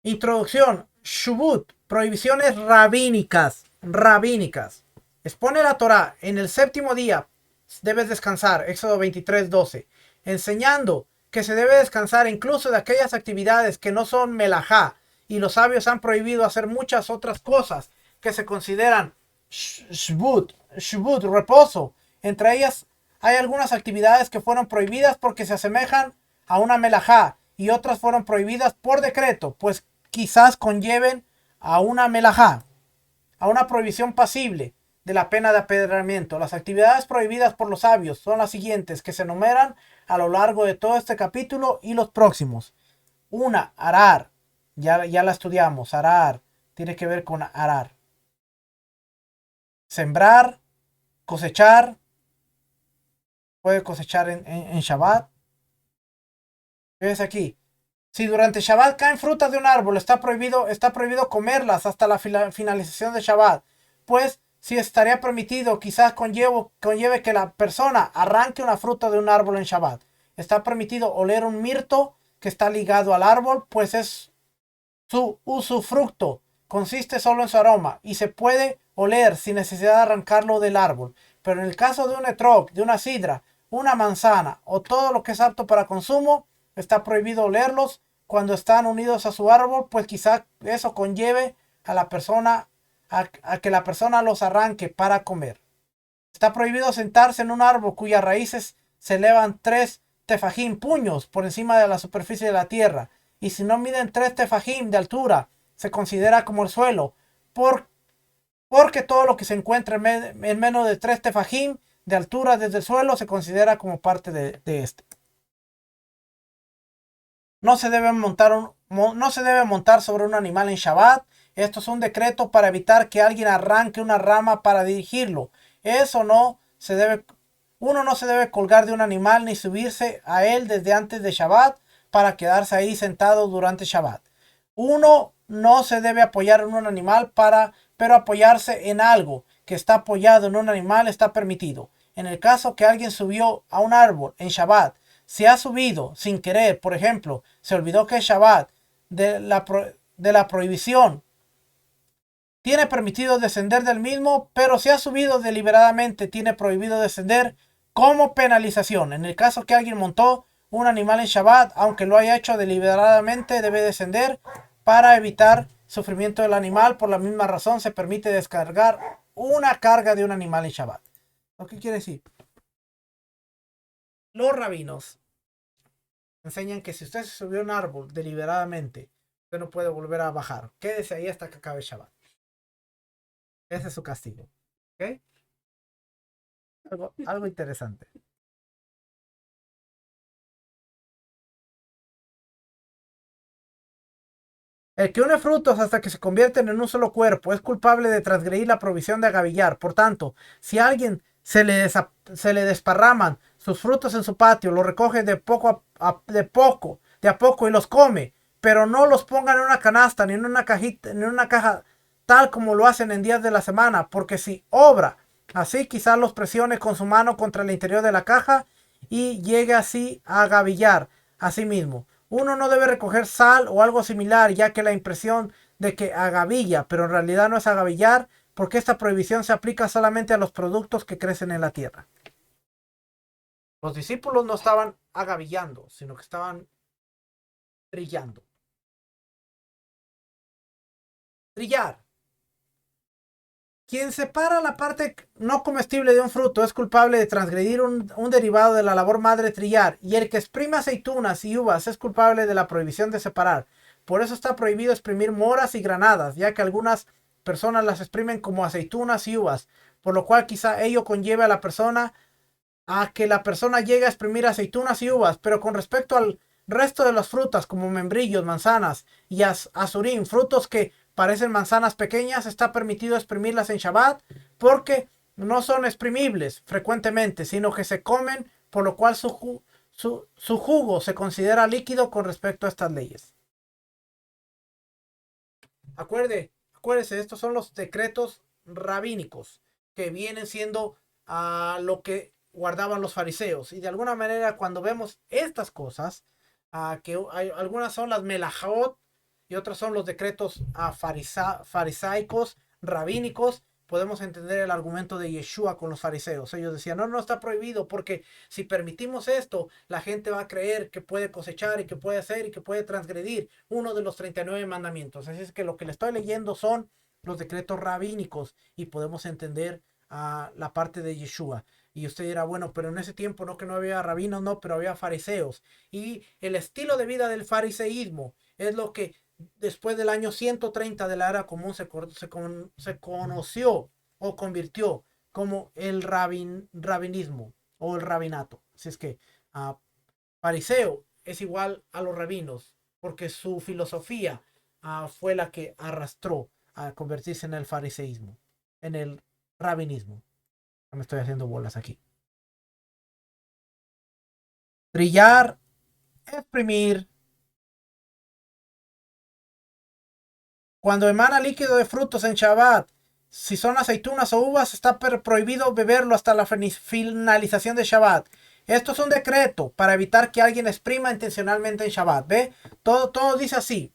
Introducción. Shubut. Prohibiciones rabínicas. Rabínicas. Expone la Torah. En el séptimo día debes descansar. Éxodo 23:12. Enseñando que se debe descansar incluso de aquellas actividades que no son melajá. Y los sabios han prohibido hacer muchas otras cosas que se consideran shbut, reposo. Entre ellas hay algunas actividades que fueron prohibidas porque se asemejan a una melajá y otras fueron prohibidas por decreto, pues quizás conlleven a una melajá, a una prohibición pasible de la pena de apedreamiento. Las actividades prohibidas por los sabios son las siguientes que se enumeran a lo largo de todo este capítulo y los próximos. Una, arar. Ya la estudiamos. Arar. Tiene que ver con arar. Sembrar, cosechar. Puede cosechar en Shabbat. ¿Ves aquí? Si durante Shabbat caen frutas de un árbol, está prohibido comerlas hasta la finalización de Shabbat. Pues si estaría permitido, quizás conlleve que la persona arranque una fruta de un árbol en Shabbat. Está permitido oler un mirto que está ligado al árbol, pues es su usufructo. Consiste solo en su aroma y se puede oler sin necesidad de arrancarlo del árbol. Pero en el caso de un etrog, de una sidra, una manzana o todo lo que es apto para consumo, está prohibido olerlos cuando están unidos a su árbol, pues quizá eso conlleve a la persona a que la persona los arranque para comer. Está prohibido sentarse en un árbol cuyas raíces se elevan 3 tefajim, puños, por encima de la superficie de la tierra. Y si no miden 3 tefajim de altura, se considera como el suelo, porque todo lo que se encuentra en menos de 3 tefajim de altura desde el suelo se considera como parte de este. No se debe montar sobre un animal en Shabbat. Esto es un decreto para evitar que alguien arranque una rama para dirigirlo. Eso no se debe, uno no se debe colgar de un animal ni subirse a él desde antes de Shabbat para quedarse ahí sentado durante Shabbat. Uno no se debe apoyar en un animal pero apoyarse en algo que está apoyado en un animal está permitido. En el caso que alguien subió a un árbol en Shabbat, si ha subido sin querer, por ejemplo, se olvidó que es Shabbat, de la prohibición, tiene permitido descender del mismo, pero si ha subido deliberadamente, tiene prohibido descender como penalización. En el caso que alguien montó un animal en Shabbat, aunque lo haya hecho deliberadamente, debe descender para evitar sufrimiento del animal. Por la misma razón, se permite descargar una carga de un animal en Shabbat. ¿Lo que quiere decir? Los rabinos enseñan que si usted se subió a un árbol deliberadamente, usted no puede volver a bajar. Quédese ahí hasta que acabe Shabbat. Ese es su castigo. ¿Ok? Algo interesante. El que une frutos hasta que se convierten en un solo cuerpo es culpable de transgredir la provisión de agavillar. Por tanto, si a alguien se le desparraman sus frutos en su patio, los recoge de a poco y los come, pero no los pongan en una canasta ni en una cajita, ni en una caja tal como lo hacen en días de la semana, porque si obra así, quizás los presione con su mano contra el interior de la caja y llegue así a agavillar a sí mismo. Uno no debe recoger sal o algo similar, ya que la impresión de que agavilla, pero en realidad no es agavillar, porque esta prohibición se aplica solamente a los productos que crecen en la tierra. Los discípulos no estaban agavillando, sino que estaban trillando. Trillar. Quien separa la parte no comestible de un fruto es culpable de transgredir un derivado de la labor madre trillar, y el que exprime aceitunas y uvas es culpable de la prohibición de separar. Por eso está prohibido exprimir moras y granadas, ya que algunas personas las exprimen como aceitunas y uvas, por lo cual quizá ello conlleve a que la persona llegue a exprimir aceitunas y uvas, pero con respecto al resto de las frutas como membrillos, manzanas y azurín, frutos que parecen manzanas pequeñas, está permitido exprimirlas en Shabbat porque no son exprimibles frecuentemente, sino que se comen, por lo cual su jugo se considera líquido con respecto a estas leyes. Acuérdese, estos son los decretos rabínicos que vienen siendo lo que guardaban los fariseos. Y de alguna manera, cuando vemos estas cosas, que algunas son las melajot y otras son los decretos farisaicos, rabínicos, podemos entender el argumento de Yeshua con los fariseos. Ellos decían, no, no está prohibido porque si permitimos esto, la gente va a creer que puede cosechar y que puede hacer y que puede transgredir uno de los 39 mandamientos. Así es que lo que le estoy leyendo son los decretos rabínicos y podemos entender la parte de Yeshua. Y usted dirá, bueno, pero en ese tiempo no que no había rabinos, no, pero había fariseos. Y el estilo de vida del fariseísmo es lo que después del año 130 de la era común se conoció o convirtió como el rabinismo o el rabinato. Así es que fariseo es igual a los rabinos, porque su filosofía fue la que arrastró a convertirse en el fariseísmo, en el rabinismo. Me estoy haciendo bolas aquí. Trillar, exprimir. Cuando emana líquido de frutos en Shabbat, si son aceitunas o uvas, está prohibido beberlo hasta la finalización de Shabbat. Esto es un decreto para evitar que alguien exprima intencionalmente en Shabbat. ¿Ve? Todo dice así.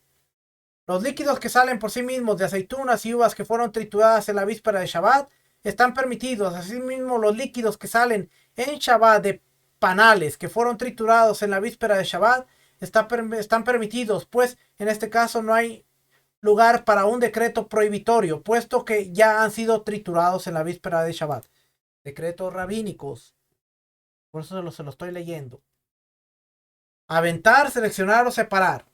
Los líquidos que salen por sí mismos de aceitunas y uvas que fueron trituradas en la víspera de Shabbat están permitidos. Asimismo, los líquidos que salen en Shabbat de panales que fueron triturados en la víspera de Shabbat están permitidos, pues en este caso no hay lugar para un decreto prohibitorio, puesto que ya han sido triturados en la víspera de Shabbat. Decretos rabínicos. Por eso se lo estoy leyendo. Aventar, seleccionar o separar.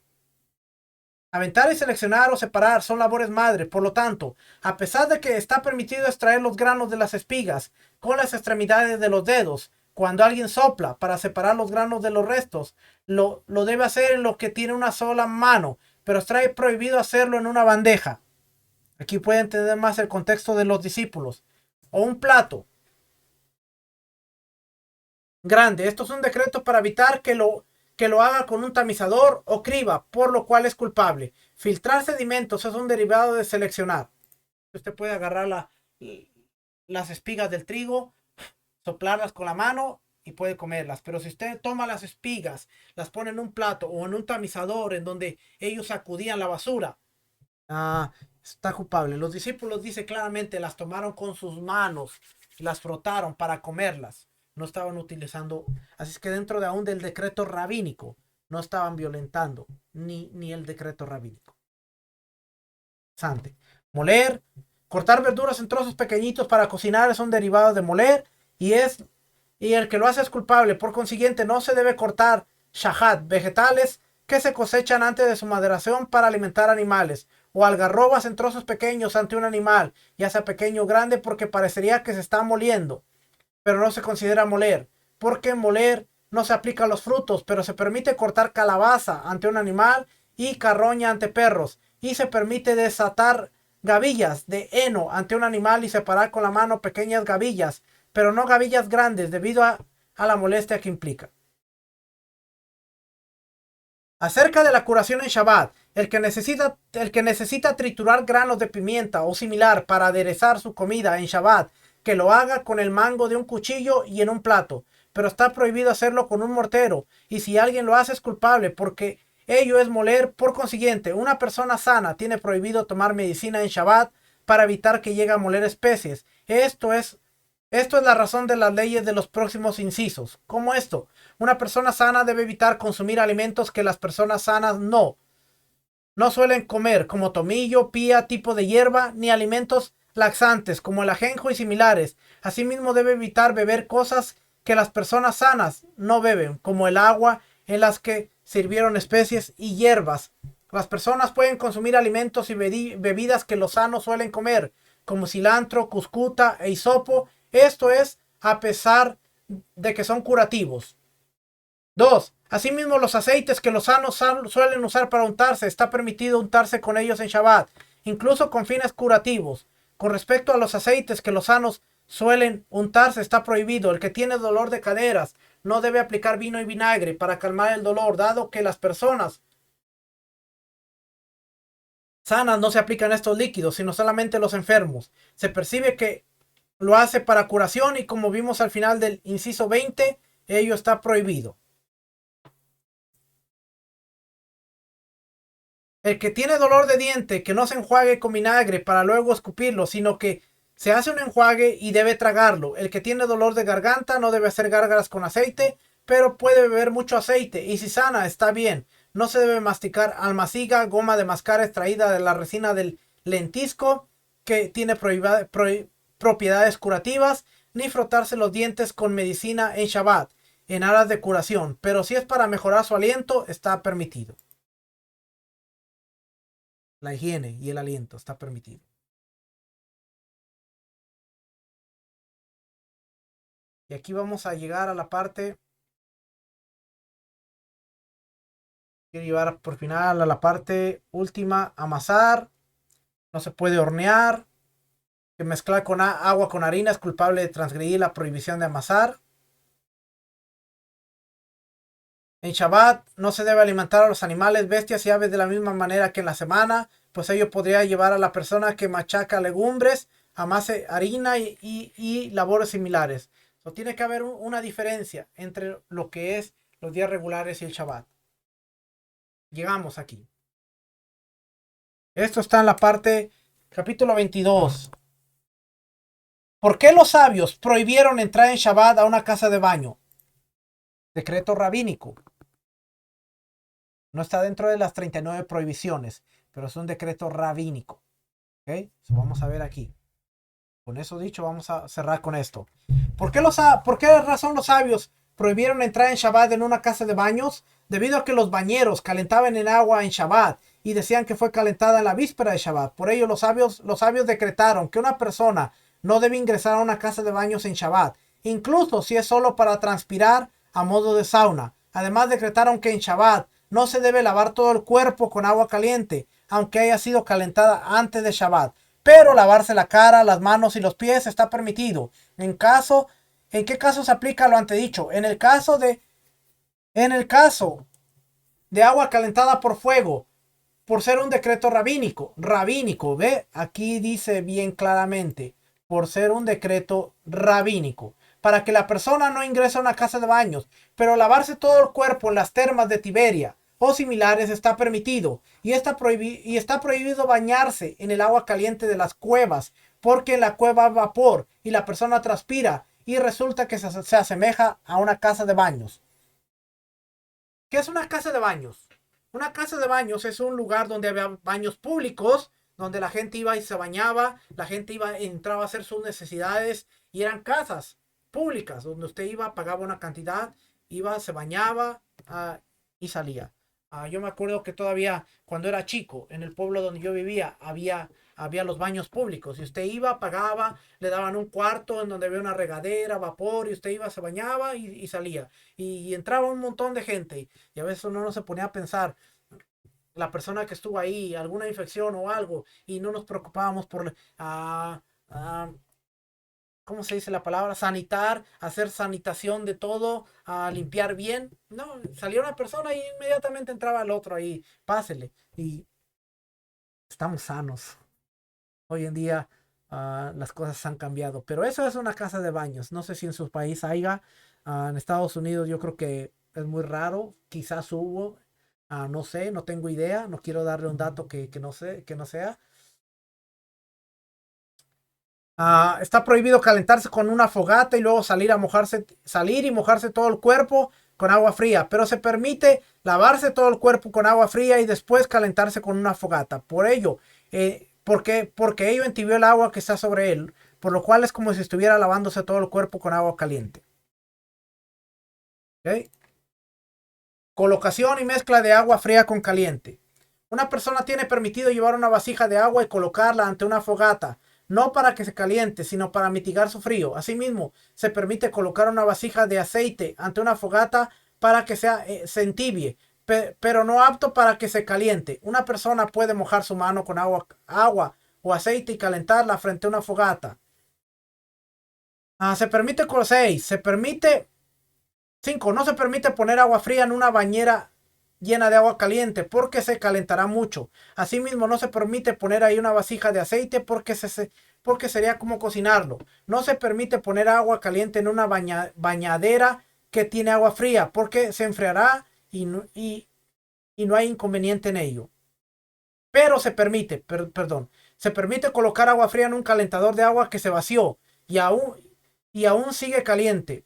Aventar y seleccionar o separar son labores madres, por lo tanto, a pesar de que está permitido extraer los granos de las espigas con las extremidades de los dedos, cuando alguien sopla para separar los granos de los restos, lo debe hacer en lo que tiene una sola mano, pero está prohibido hacerlo en una bandeja. Aquí puede entender más el contexto de los discípulos. O un plato grande. Esto es un decreto para evitar que lo haga con un tamizador o criba, por lo cual es culpable. Filtrar sedimentos es un derivado de seleccionar. Usted puede agarrar las espigas del trigo, soplarlas con la mano y puede comerlas. Pero si usted toma las espigas, las pone en un plato o en un tamizador en donde ellos sacudían la basura, está culpable. Los discípulos, dice claramente, las tomaron con sus manos y las frotaron para comerlas. No estaban utilizando, así es que dentro de aún del decreto rabínico, no estaban violentando ni el decreto rabínico. Sante. Moler, cortar verduras en trozos pequeñitos para cocinar es un derivado de moler y el que lo hace es culpable. Por consiguiente, no se debe cortar shahat, vegetales que se cosechan antes de su maduración para alimentar animales, o algarrobas en trozos pequeños ante un animal, ya sea pequeño o grande, porque parecería que se está moliendo, pero no se considera moler, porque moler no se aplica a los frutos, pero se permite cortar calabaza ante un animal y carroña ante perros, y se permite desatar gavillas de heno ante un animal y separar con la mano pequeñas gavillas, pero no gavillas grandes debido a la molestia que implica. Acerca de la curación en Shabbat, el que necesita triturar granos de pimienta o similar para aderezar su comida en Shabbat, que lo haga con el mango de un cuchillo y en un plato, pero está prohibido hacerlo con un mortero, y si alguien lo hace es culpable, porque ello es moler. Por consiguiente, una persona sana tiene prohibido tomar medicina en Shabbat para evitar que llegue a moler especies. Esto es la razón de las leyes de los próximos incisos. ¿Cómo esto? Una persona sana debe evitar consumir alimentos que las personas sanas no suelen comer, como tomillo, pía, tipo de hierba, ni alimentos laxantes como el ajenjo y similares. Asimismo debe evitar beber cosas que las personas sanas no beben, como el agua en las que sirvieron especies y hierbas. Las personas pueden consumir alimentos y bebidas que los sanos suelen comer, como cilantro, cuscuta e hisopo. Esto es a pesar de que son curativos. 2. Asimismo, los aceites que los sanos suelen usar para untarse, está permitido untarse con ellos en Shabbat, incluso con fines curativos. Con respecto a los aceites que los sanos suelen untarse, está prohibido. El que tiene dolor de caderas no debe aplicar vino y vinagre para calmar el dolor, dado que las personas sanas no se aplican estos líquidos, sino solamente los enfermos. Se percibe que lo hace para curación y como vimos al final del inciso 20, ello está prohibido. El que tiene dolor de diente, que no se enjuague con vinagre para luego escupirlo, sino que se hace un enjuague y debe tragarlo. El que tiene dolor de garganta no debe hacer gárgaras con aceite, pero puede beber mucho aceite y si sana está bien. No se debe masticar almaciga, goma de mascar extraída de la resina del lentisco, que tiene propiedades curativas, ni frotarse los dientes con medicina en Shabbat, en aras de curación, pero si es para mejorar su aliento, está permitido. La higiene y el aliento está permitido. Y aquí vamos a llegar a la parte. Quiero llevar por final a la parte última. Amasar. No se puede hornear. Que mezclar con agua con harina es culpable de transgredir la prohibición de amasar. En Shabbat no se debe alimentar a los animales, bestias y aves de la misma manera que en la semana, pues ello podría llevar a la persona que machaca legumbres, amase harina y labores similares. So, tiene que haber una diferencia entre lo que es los días regulares y el Shabbat. Llegamos aquí. Esto está en la parte capítulo 22. ¿Por qué los sabios prohibieron entrar en Shabbat a una casa de baño? Decreto rabínico. No está dentro de las 39 prohibiciones, pero es un decreto rabínico. ¿Ok? So, vamos a ver aquí. Con eso dicho, vamos a cerrar con esto. ¿Por qué razón los sabios prohibieron entrar en Shabbat en una casa de baños? Debido a que los bañeros calentaban el agua en Shabbat y decían que fue calentada en la víspera de Shabbat. Por ello los sabios decretaron que una persona no debe ingresar a una casa de baños en Shabbat, incluso si es solo para transpirar a modo de sauna. Además decretaron que en Shabbat no se debe lavar todo el cuerpo con agua caliente, aunque haya sido calentada antes de Shabbat. Pero lavarse la cara, las manos y los pies está permitido. ¿En qué caso se aplica lo antedicho? En el caso de agua calentada por fuego, por ser un decreto rabínico, ¿ve? Aquí dice bien claramente, por ser un decreto rabínico, para que la persona no ingrese a una casa de baños, pero lavarse todo el cuerpo en las termas de Tiberia o similares está permitido, y está prohibido bañarse en el agua caliente de las cuevas, porque en la cueva hay vapor y la persona transpira y resulta que se asemeja a una casa de baños. ¿Qué es una casa de baños? Una casa de baños es un lugar donde había baños públicos, donde la gente iba y se bañaba, la gente entraba a hacer sus necesidades y eran casas públicas donde usted iba, pagaba una cantidad, iba, se bañaba y salía. Yo me acuerdo que todavía cuando era chico, en el pueblo donde yo vivía, había los baños públicos. Y usted iba, pagaba, le daban un cuarto en donde había una regadera, vapor, y usted iba, se bañaba y salía. Y entraba un montón de gente. Y a veces uno no se ponía a pensar, la persona que estuvo ahí, alguna infección o algo, y no nos preocupábamos por ¿cómo se dice la palabra? Sanitar, hacer sanitación de todo, a limpiar bien. No, salía una persona y inmediatamente entraba el otro ahí, pásele. Y estamos sanos. Hoy en día las cosas han cambiado, pero eso es una casa de baños. No sé si en su país haya. En Estados Unidos yo creo que es muy raro. Quizás hubo. No sé, no tengo idea. No quiero darle un dato que no sé, que no sea. Está prohibido calentarse con una fogata y luego salir y mojarse todo el cuerpo con agua fría, pero se permite lavarse todo el cuerpo con agua fría y después calentarse con una fogata. Por ello, ¿Por qué? Porque ello entibió el agua que está sobre él, por lo cual es como si estuviera lavándose todo el cuerpo con agua caliente. ¿Ok? Colocación y mezcla de agua fría con caliente. Una persona tiene permitido llevar una vasija de agua y colocarla ante una fogata, no para que se caliente, sino para mitigar su frío. Asimismo, se permite colocar una vasija de aceite ante una fogata para que se entibie, pero no apto para que se caliente. Una persona puede mojar su mano con agua o aceite y calentarla frente a una fogata. Se permite con 6. Se permite 5. No se permite poner agua fría en una bañera llena de agua caliente porque se calentará mucho. Asimismo, no se permite poner ahí una vasija de aceite porque sería como cocinarlo. No se permite poner agua caliente en una bañadera que tiene agua fría porque se enfriará y no hay inconveniente en ello. Pero se permite, perdón, se permite colocar agua fría en un calentador de agua que se vació y aún sigue caliente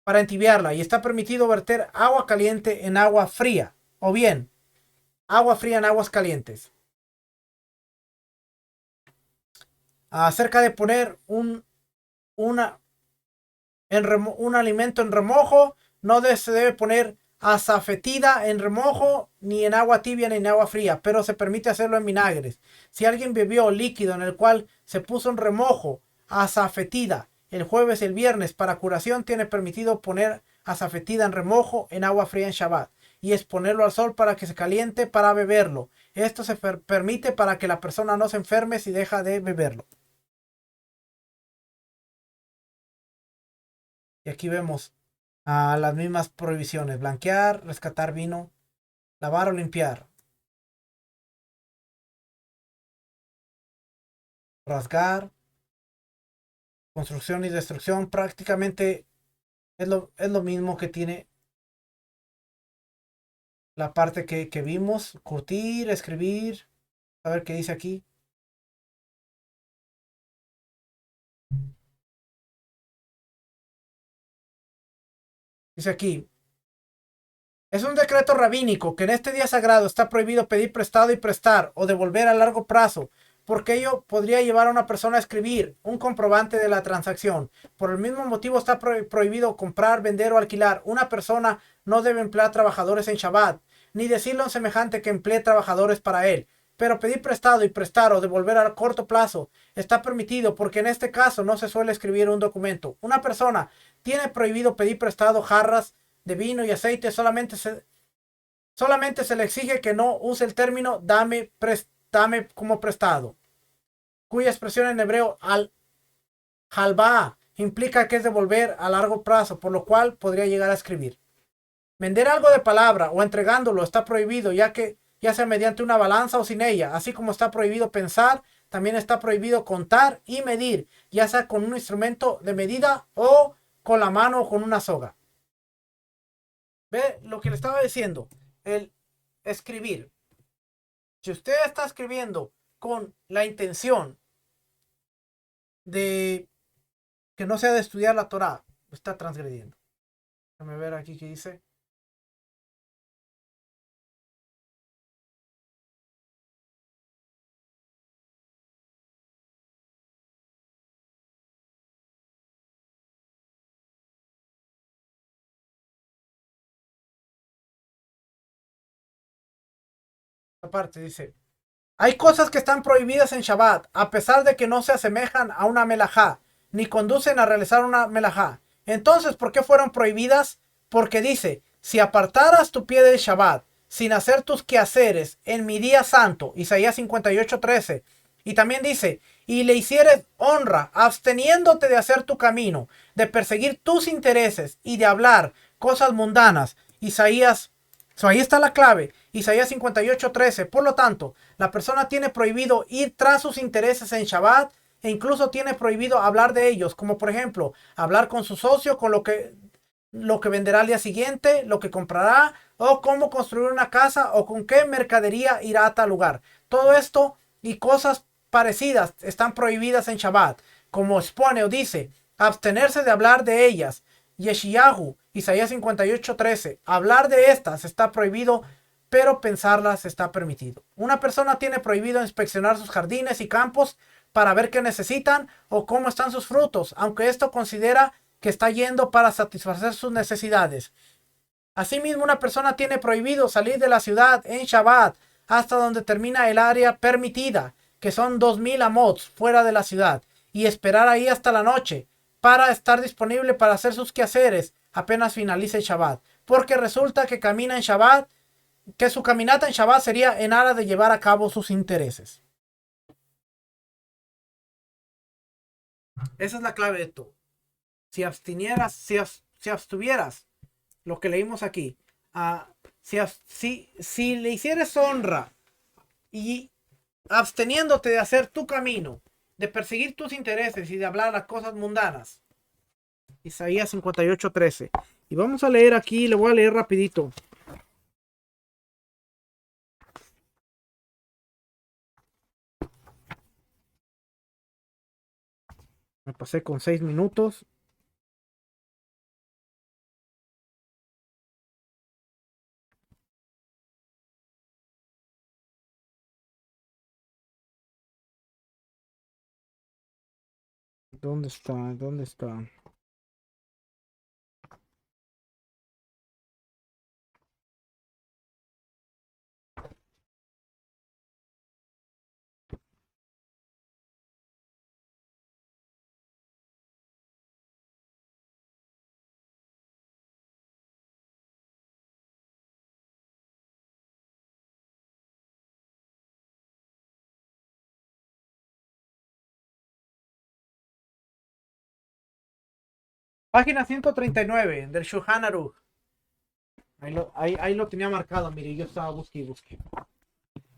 para entibiarla, y está permitido verter agua caliente en agua fría o bien agua fría en aguas calientes. Acerca de poner un alimento en remojo, no se debe poner azafetida en remojo, ni en agua tibia ni en agua fría, pero se permite hacerlo en vinagres. Si alguien bebió líquido en el cual se puso en remojo azafetida el jueves y el viernes para curación, tiene permitido poner azafetida en remojo en agua fría en Shabbat y exponerlo al sol para que se caliente para beberlo. Esto se permite para que la persona no se enferme si deja de beberlo. Y aquí vemos las mismas prohibiciones: blanquear, rescatar vino, lavar o limpiar, rasgar, construcción y destrucción. Prácticamente es lo mismo que tiene la parte que vimos: curtir, escribir. A ver qué dice aquí. Dice aquí: es un decreto rabínico que en este día sagrado está prohibido pedir prestado y prestar o devolver a largo plazo, porque ello podría llevar a una persona a escribir un comprobante de la transacción. Por el mismo motivo está prohibido comprar, vender o alquilar. Una persona no debe emplear trabajadores en Shabbat, ni decirle a un semejante que emplee trabajadores para él. Pero pedir prestado y prestar o devolver a corto plazo está permitido, porque en este caso no se suele escribir un documento. Una persona tiene prohibido pedir prestado jarras de vino y aceite. Solamente se le exige que no use el término dame como prestado, cuya expresión en hebreo halba implica que es devolver a largo plazo, por lo cual podría llegar a escribir. Vender algo de palabra o entregándolo está prohibido, ya sea mediante una balanza o sin ella. Así como está prohibido pensar, también está prohibido contar y medir, ya sea con un instrumento de medida o con la mano o con una soga. Ve lo que le estaba diciendo: el escribir. Si usted está escribiendo con la intención de que no sea de estudiar la Torah, está transgrediendo. Déjame ver aquí qué dice. Aparte dice: hay cosas que están prohibidas en Shabbat, a pesar de que no se asemejan a una melajá, ni conducen a realizar una melajá. Entonces, ¿por qué fueron prohibidas? Porque dice: si apartaras tu pie del Shabbat, sin hacer tus quehaceres en mi día santo, Isaías 58:13. Y también dice: y le hicieres honra, absteniéndote de hacer tu camino, de perseguir tus intereses y de hablar cosas mundanas. Ahí está la clave. Isaías 58:13. Por lo tanto, la persona tiene prohibido ir tras sus intereses en Shabbat, e incluso tiene prohibido hablar de ellos, como por ejemplo, hablar con su socio, con lo que venderá al día siguiente, lo que comprará, o cómo construir una casa, o con qué mercadería irá a tal lugar. Todo esto y cosas parecidas están prohibidas en Shabbat, como expone o dice: abstenerse de hablar de ellas. Yeshayahu, Isaías 58:13. Hablar de estas está prohibido pero pensarlas está permitido. Una persona tiene prohibido inspeccionar sus jardines y campos para ver qué necesitan o cómo están sus frutos, aunque esto considera que está yendo para satisfacer sus necesidades. Asimismo, una persona tiene prohibido salir de la ciudad en Shabbat hasta donde termina el área permitida, que son 2000 amots fuera de la ciudad, y esperar ahí hasta la noche para estar disponible para hacer sus quehaceres apenas finalice el Shabbat. Porque resulta que camina en Shabbat, que su caminata en Shabbat sería en aras de llevar a cabo sus intereses. Esa es la clave de todo. Si abstinieras, si abstuvieras, lo que leímos aquí, si le hicieres honra y absteniéndote de hacer tu camino, de perseguir tus intereses y de hablar las cosas mundanas. Isaías 58:13. Y vamos a leer aquí, le voy a leer rapidito. Me pasé con 6 minutos. ¿Dónde está? ¿Dónde está? Página 139 del Shulchan Aruch. Ahí lo tenía marcado, mire, yo estaba busque.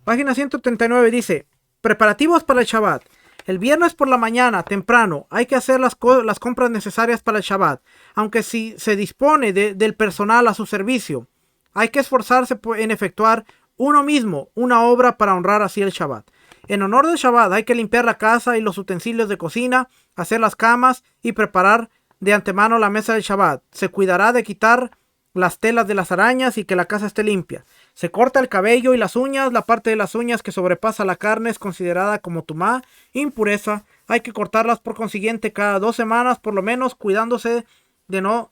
Página 139 dice, preparativos para el Shabbat. El viernes por la mañana, temprano, hay que hacer las compras necesarias para el Shabbat. Aunque si se dispone del personal a su servicio, hay que esforzarse en efectuar uno mismo una obra para honrar así el Shabbat. En honor del Shabbat hay que limpiar la casa y los utensilios de cocina, hacer las camas y preparar de antemano la mesa del Shabbat. Se cuidará de quitar las telas de las arañas y que la casa esté limpia. Se corta el cabello y las uñas. La parte de las uñas que sobrepasa la carne es considerada como tumá, impureza. Hay que cortarlas por consiguiente cada 2 semanas por lo menos, cuidándose de no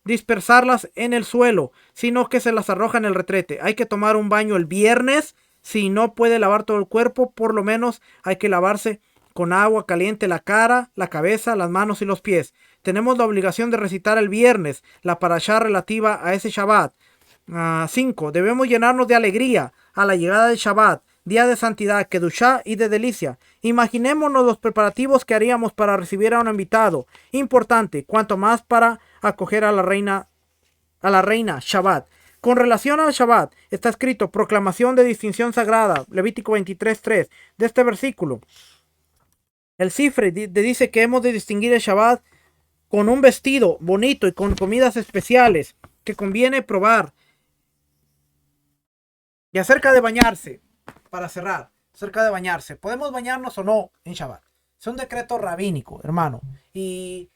dispersarlas en el suelo, sino que se las arroja en el retrete. Hay que tomar un baño el viernes. Si no puede lavar todo el cuerpo, por lo menos hay que lavarse con agua caliente la cara, la cabeza, las manos y los pies. Tenemos la obligación de recitar el viernes la parashá relativa a ese Shabbat. 5. Debemos llenarnos de alegría a la llegada del Shabbat, día de santidad, kedushá y de delicia. Imaginémonos los preparativos que haríamos para recibir a un invitado importante, cuanto más para acoger a la reina Shabbat. Con relación al Shabbat, está escrito proclamación de distinción sagrada, Levítico 23:3, de este versículo. El Sifre dice que hemos de distinguir el Shabbat con un vestido bonito y con comidas especiales que conviene probar. Y acerca de bañarse, para cerrar, acerca de bañarse, ¿podemos bañarnos o no en Shabbat? Es un decreto rabínico, hermano. Y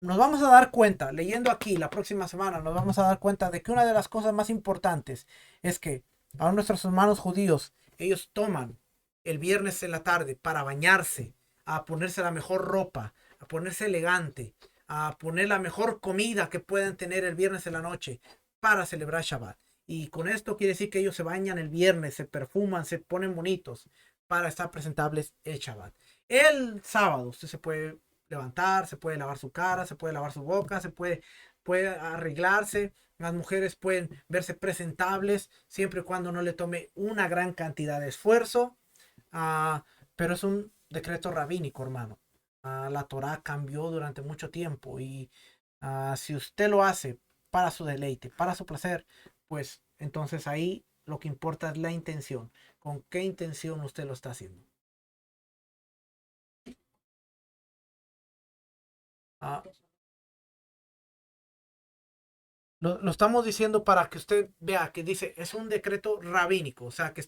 nos vamos a dar cuenta, leyendo aquí la próxima semana, nos vamos a dar cuenta de que una de las cosas más importantes es que a nuestros hermanos judíos, ellos toman el viernes en la tarde para bañarse, a ponerse la mejor ropa, a ponerse elegante, a poner la mejor comida que puedan tener el viernes en la noche para celebrar Shabbat. Y con esto quiere decir que ellos se bañan el viernes, se perfuman, se ponen bonitos para estar presentables el Shabbat. El sábado usted se puede levantar, se puede lavar su cara, se puede lavar su boca, puede arreglarse. Las mujeres pueden verse presentables siempre y cuando no le tome una gran cantidad de esfuerzo. Pero es un decreto rabínico, hermano. La Torá cambió durante mucho tiempo y si usted lo hace para su deleite, para su placer, pues entonces ahí lo que importa es la intención. ¿Con qué intención usted lo está haciendo? Ah, lo estamos diciendo para que usted vea que dice, es un decreto rabínico, o sea, que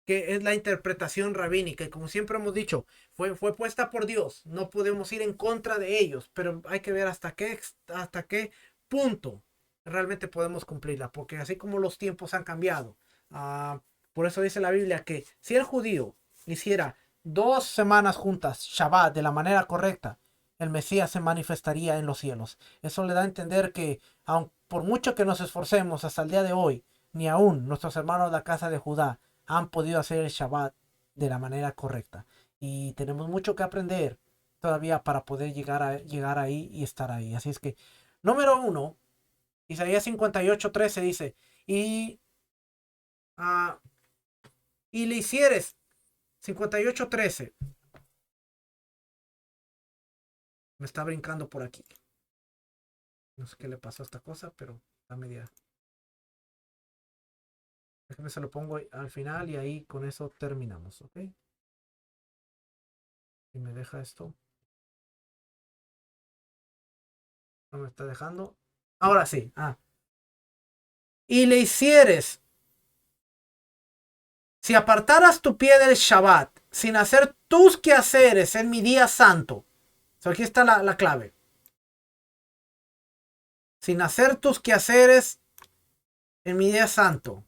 es la interpretación rabínica. Y como siempre hemos dicho, fue puesta por Dios. No podemos ir en contra de ellos, pero hay que ver hasta qué punto realmente podemos cumplirla, porque así como los tiempos han cambiado, por eso dice la Biblia que si el judío hiciera 2 semanas juntas Shabbat de la manera correcta, el Mesías se manifestaría en los cielos. Eso le da a entender que, aun por mucho que nos esforcemos hasta el día de hoy, ni aún nuestros hermanos de la casa de Judá han podido hacer el Shabbat de la manera correcta. Y tenemos mucho que aprender todavía para poder llegar ahí y estar ahí. Así es que, número uno, Isaías 58:13 dice, y, ah, y le hicieres, 58:13, me está brincando por aquí. No sé qué le pasó a esta cosa, pero está media. Déjame se lo pongo al final y ahí con eso terminamos, ¿ok? Y me deja esto. No me está dejando. Ahora sí. Y le hicieres, si apartaras tu pie del Shabbat, sin hacer tus quehaceres en mi día santo. So, aquí está la clave. Sin hacer tus quehaceres en mi día santo.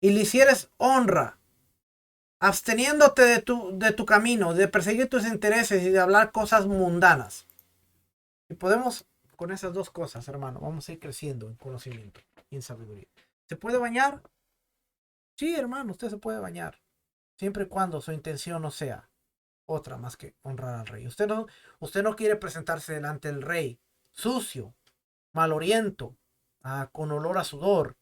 Y le hicieres honra, absteniéndote de tu camino, de perseguir tus intereses y de hablar cosas mundanas. Y podemos, con esas dos cosas, hermano, vamos a ir creciendo en conocimiento y en sabiduría. ¿Se puede bañar? Sí, hermano, usted se puede bañar. Siempre y cuando su intención no sea otra más que honrar al rey. Usted no quiere presentarse delante del rey sucio, maloriento, con olor a sudor.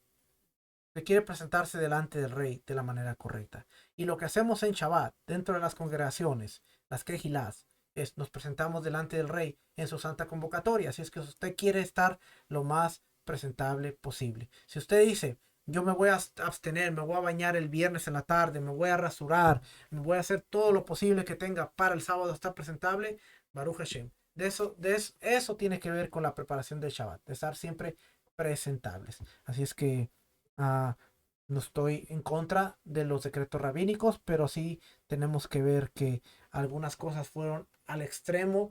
Usted quiere presentarse delante del rey de la manera correcta. Y lo que hacemos en Shabbat, dentro de las congregaciones, las Kehilás, es nos presentamos delante del rey en su santa convocatoria. Así es que usted quiere estar lo más presentable posible. Si usted dice, yo me voy a abstener, me voy a bañar el viernes en la tarde, me voy a rasurar, me voy a hacer todo lo posible que tenga para el sábado estar presentable, Baruch Hashem. Eso tiene que ver con la preparación del Shabbat, de estar siempre presentables. Así es que no estoy en contra de los decretos rabínicos, pero sí tenemos que ver que algunas cosas fueron al extremo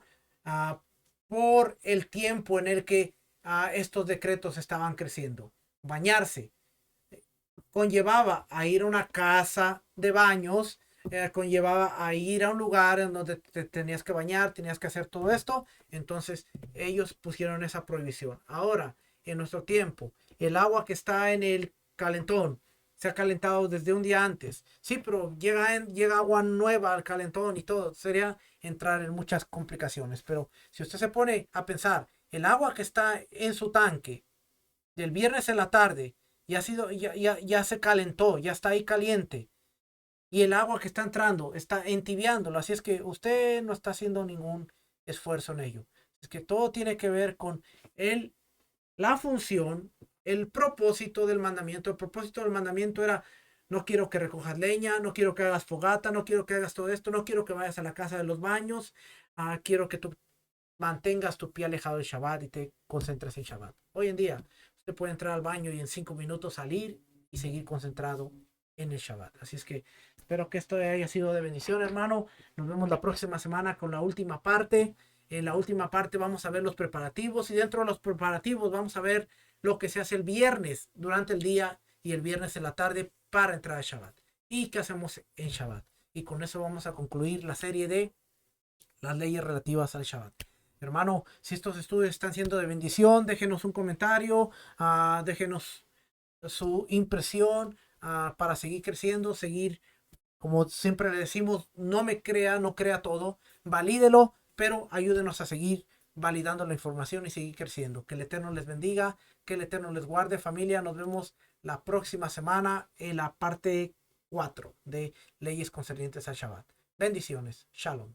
por el tiempo en el que estos decretos estaban creciendo. Bañarse conllevaba a ir a una casa de baños, conllevaba a ir a un lugar en donde te tenías que bañar, tenías que hacer todo esto. Entonces ellos pusieron esa prohibición. Ahora, en nuestro tiempo, el agua que está en el calentón se ha calentado desde un día antes. Sí, pero llega agua nueva al calentón y todo. Sería entrar en muchas complicaciones. Pero si usted se pone a pensar, el agua que está en su tanque del viernes en la tarde ya se calentó, ya está ahí caliente. Y el agua que está entrando está entibiándolo. Así es que usted no está haciendo ningún esfuerzo en ello. Es que todo tiene que ver con la función, el propósito del mandamiento. El propósito del mandamiento era, no quiero que recojas leña, no quiero que hagas fogata, no quiero que hagas todo esto, no quiero que vayas a la casa de los baños, quiero que tú mantengas tu pie alejado del Shabbat y te concentres en Shabbat. Hoy en día, usted puede entrar al baño y en 5 minutos salir y seguir concentrado en el Shabbat. Así es que espero que esto haya sido de bendición, hermano. Nos vemos la próxima semana con la última parte. En la última parte vamos a ver los preparativos y dentro de los preparativos vamos a ver lo que se hace el viernes durante el día y el viernes en la tarde para entrar al Shabbat. Y qué hacemos en Shabbat. Y con eso vamos a concluir la serie de las leyes relativas al Shabbat. Hermano, si estos estudios están siendo de bendición, déjenos un comentario, déjenos su impresión para seguir creciendo, seguir, como siempre le decimos, no me crea, no crea todo, valídelo, pero ayúdenos a seguir validando la información y seguir creciendo. Que el Eterno les bendiga, que el Eterno les guarde, familia. Nos vemos la próxima semana en la parte 4 de leyes concernientes al Shabbat. Bendiciones. Shalom.